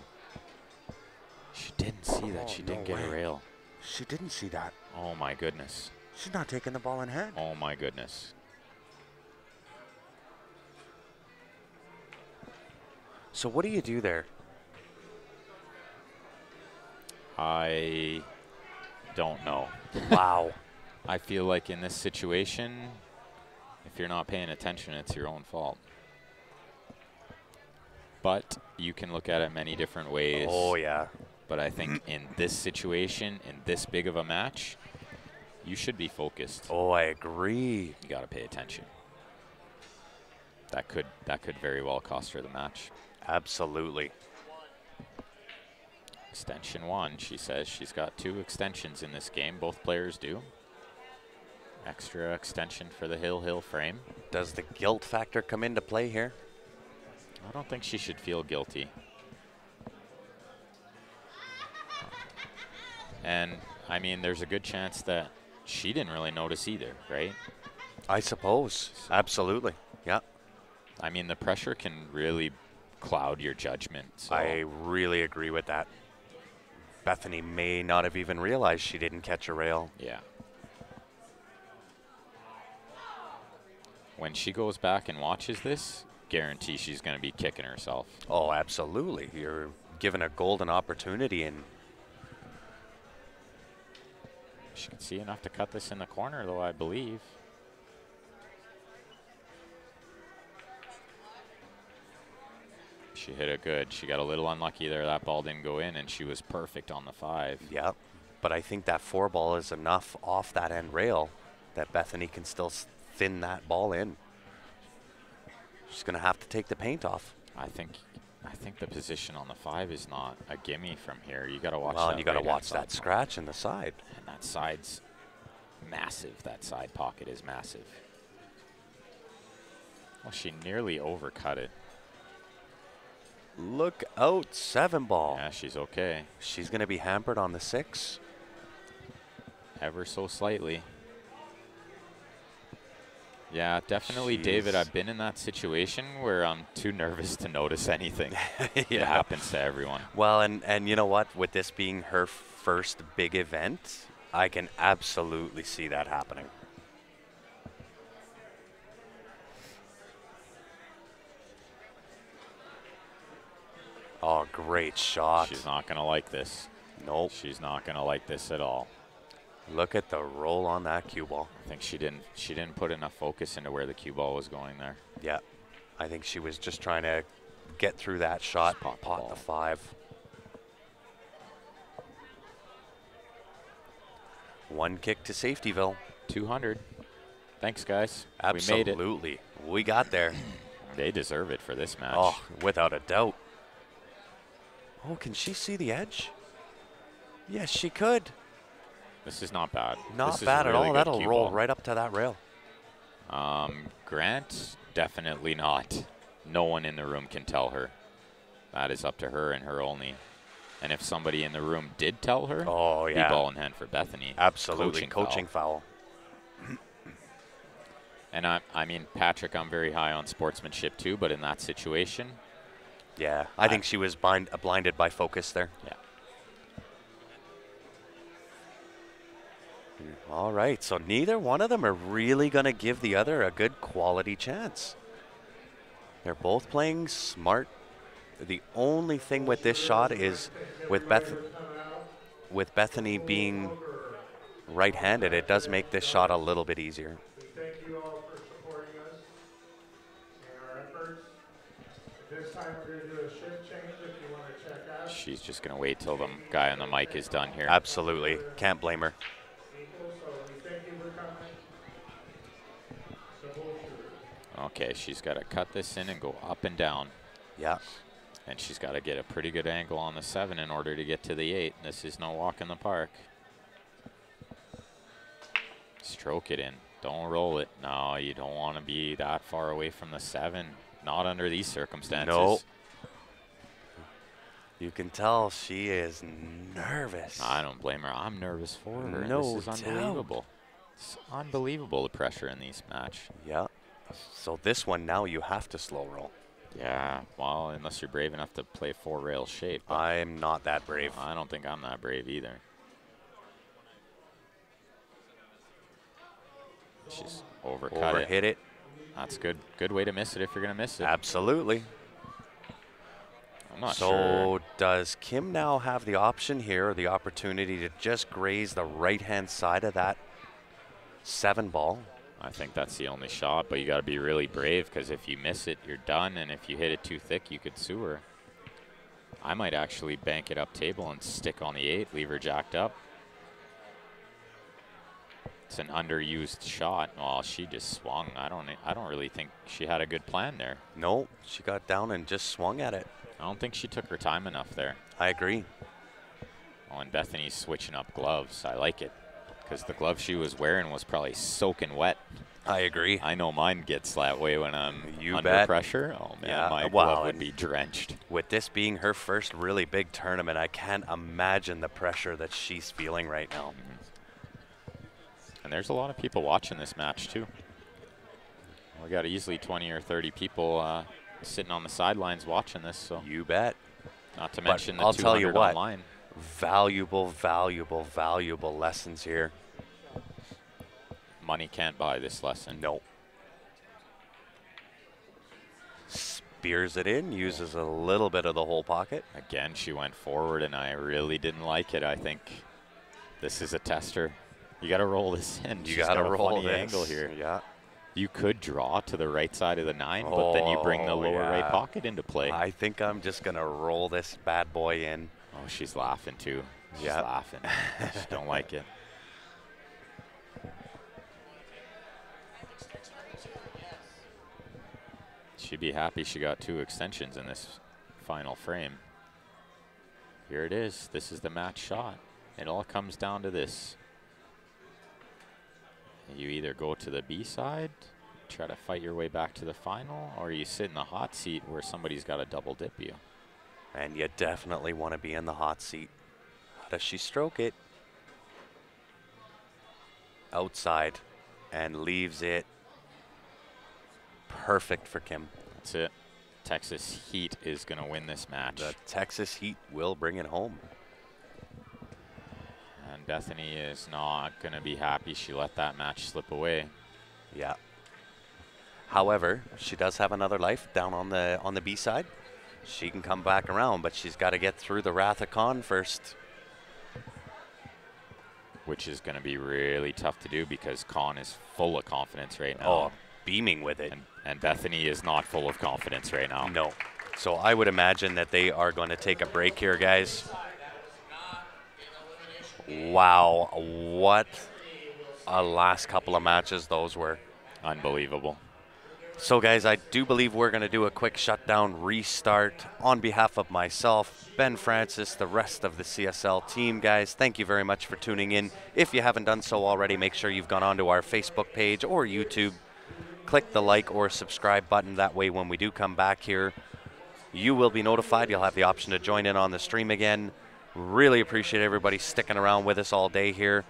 S1: She didn't see that she didn't get a rail.
S2: She didn't see that.
S1: Oh my goodness.
S2: She's not taking the ball in hand.
S1: Oh my goodness.
S2: So what do you do there?
S1: I don't know.
S2: Wow.
S1: I feel like in this situation, if you're not paying attention, it's your own fault. But you can look at it many different ways.
S2: Oh, yeah.
S1: But I think in this situation, in this big of a match, you should be focused.
S2: Oh, I agree.
S1: You got to pay attention. That could very well cost her the match.
S2: Absolutely.
S1: Extension 1, she says. She's got 2 extensions in this game. Both players do. Extra extension for the hill frame.
S2: Does the guilt factor come into play here?
S1: I don't think she should feel guilty. And, I mean, there's a good chance that she didn't really notice either, right?
S2: I suppose. Absolutely. Yeah.
S1: I mean, the pressure can really cloud your judgment. So.
S2: I really agree with that. Bethany may not have even realized she didn't catch a rail.
S1: Yeah. When she goes back and watches this, guarantee she's going to be kicking herself.
S2: Oh, absolutely. You're given a golden opportunity, and
S1: she can see enough to cut this in the corner, though, I believe. She hit it good. She got a little unlucky there. That ball didn't go in, and she was perfect on the 5.
S2: yeah. But I think that 4 ball is enough off that end rail that Bethany can still thin that ball in. She's going to have to take the paint off.
S1: I think the position on the 5 is not a gimme from here. You got to watch.
S2: Well,
S1: that
S2: and you got to
S1: right-hand
S2: watch that
S1: side
S2: scratch in the side.
S1: And that side's massive. That side pocket is massive. Well, she nearly overcut it.
S2: Look out, 7 ball.
S1: Yeah, she's okay.
S2: She's going to be hampered on the 6.
S1: Ever so slightly. Yeah, definitely,
S2: Jeez.
S1: David. I've been in that situation where I'm too nervous to notice anything.
S2: Yeah.
S1: It happens to everyone.
S2: Well, and you know what? With this being her first big event, I can absolutely see that happening. Oh, great shot.
S1: She's not going to like this.
S2: Nope.
S1: She's not going to like this at all.
S2: Look at the roll on that cue ball.
S1: I think she didn't put enough focus into where the cue ball was going there.
S2: Yeah. I think she was just trying to get through that shot,
S1: Just
S2: pot the 5. 1 kick to Safetyville.
S1: 200. Thanks, guys.
S2: Absolutely.
S1: We made it.
S2: We got there.
S1: They deserve it for this match.
S2: Oh, without a doubt. Oh, can she see the edge? Yes, she could.
S1: This is not bad.
S2: Not
S1: This is
S2: bad
S1: a
S2: at
S1: really
S2: all.
S1: good
S2: That'll
S1: cue
S2: roll
S1: ball.
S2: right up to that rail.
S1: Grant, definitely not. No one in the room can tell her. That is up to her and her only. And if somebody in the room did tell her,
S2: Oh, yeah.
S1: be ball in hand for Bethany.
S2: Absolutely. Coaching foul.
S1: And I mean, Patrick, I'm very high on sportsmanship too, but in that situation,
S2: Yeah. I think she was blinded by focus there.
S1: yeah.
S2: All right. So neither one of them are really going to give the other a good quality chance. They're both playing smart. The only thing with this shot is with Bethany being right-handed, it does make this shot a little bit easier.
S4: Thank you all for supporting us in our efforts. At this time, we're going to do a shift change if you want to check out.
S1: she's just going to wait till the guy on the mic is done here.
S2: Absolutely. Can't blame her.
S4: So we thank you for coming. The Bullshooters.
S1: Okay, she's got to cut this in and go up and down.
S2: Yeah.
S1: And she's got to get a pretty good angle on the 7 in order to get to the 8. This is no walk in the park. Stroke it in. Don't roll it. No, you don't want to be that far away from the 7. Not under these circumstances.
S2: No. You can tell she is nervous.
S1: I don't blame her. I'm nervous for her.
S2: No
S1: This is unbelievable. It's unbelievable, the pressure in these match.
S2: Yeah. So this one now you have to slow roll.
S1: Yeah, well, unless you're brave enough to play 4-rail shape. but
S2: I'm not that brave.
S1: I don't think I'm that brave either. She's overcut
S2: Overhit it.
S1: That's good. Good way to miss it if you're going to miss it.
S2: Absolutely.
S1: I'm not
S2: So
S1: sure.
S2: does Kim now have the option here, or the opportunity to just graze the right-hand side of that 7 ball?
S1: I think that's the only shot, but you got to be really brave because if you miss it, you're done. And if you hit it too thick, you could sue her. I might actually bank it up table and stick on the 8, leave her jacked up. It's an underused shot. Well, she just swung. I don't really think she had a good plan there.
S2: No, she got down and just swung at it.
S1: I don't think she took her time enough there.
S2: I agree.
S1: Oh, and Bethany's switching up gloves. I like it because the glove she was wearing was probably soaking wet.
S2: I agree.
S1: I know mine gets that way when I'm
S2: You
S1: under
S2: bet.
S1: pressure. Oh, man,
S2: Yeah,
S1: my
S2: wow,
S1: glove would
S2: and
S1: be drenched.
S2: With this being her first really big tournament, I can't imagine the pressure that she's feeling right now.
S1: And there's a lot of people watching this match, too. We got easily 20 or 30 people sitting on the sidelines watching this. So
S2: You bet.
S1: not to
S2: But
S1: mention the
S2: I'll
S1: 200
S2: tell you what.
S1: online.
S2: Valuable, valuable, valuable lessons here.
S1: Money can't buy this lesson.
S2: No. Spears it in, uses a little bit of the whole pocket.
S1: Again, she went forward, and I really didn't like it. I think this is a tester. You got to roll this in.
S2: You
S1: She's
S2: got to
S1: a
S2: roll
S1: funny
S2: this.
S1: angle here.
S2: Yeah.
S1: You could draw to the right side of the 9, but then you bring the
S2: Oh,
S1: lower right
S2: yeah.
S1: pocket into play.
S2: I think I'm just going to roll this bad boy in.
S1: Oh, she's laughing too. She's
S2: Yeah.
S1: laughing. She don't like it. She'd be happy she got 2 extensions in this final frame. Here it is. This is the match shot. It all comes down to this. You either go to the B side, try to fight your way back to the final, or you sit in the hot seat where somebody's got to double dip you.
S2: And you definitely want to be in the hot seat. How does she stroke it? Outside, and leaves it perfect for Kim.
S1: That's it. Texas Heat is going to win this match.
S2: The Texas Heat will bring it home.
S1: And Bethany is not going to be happy she let that match slip away.
S2: Yeah. However, she does have another life down on the B side. She can come back around, but she's got to get through the Wrath of Khan first.
S1: Which is going to be really tough to do because Khan is full of confidence right now.
S2: Oh, beaming with it.
S1: And Bethany is not full of confidence right now.
S2: No. So I would imagine that they are going to take a break here, guys. Wow, what a last couple of matches those were.
S1: Unbelievable.
S2: So, guys, I do believe we're going to do a quick shutdown restart on behalf of myself, Ben Francis, the rest of the CSL team. Guys, thank you very much for tuning in. If you haven't done so already, make sure you've gone onto our Facebook page or YouTube. Click the like or subscribe button. That way, when we do come back here, you will be notified. You'll have the option to join in on the stream again. Really appreciate everybody sticking around with us all day here.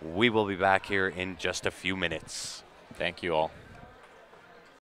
S2: We will be back here in just a few minutes.
S1: Thank you all.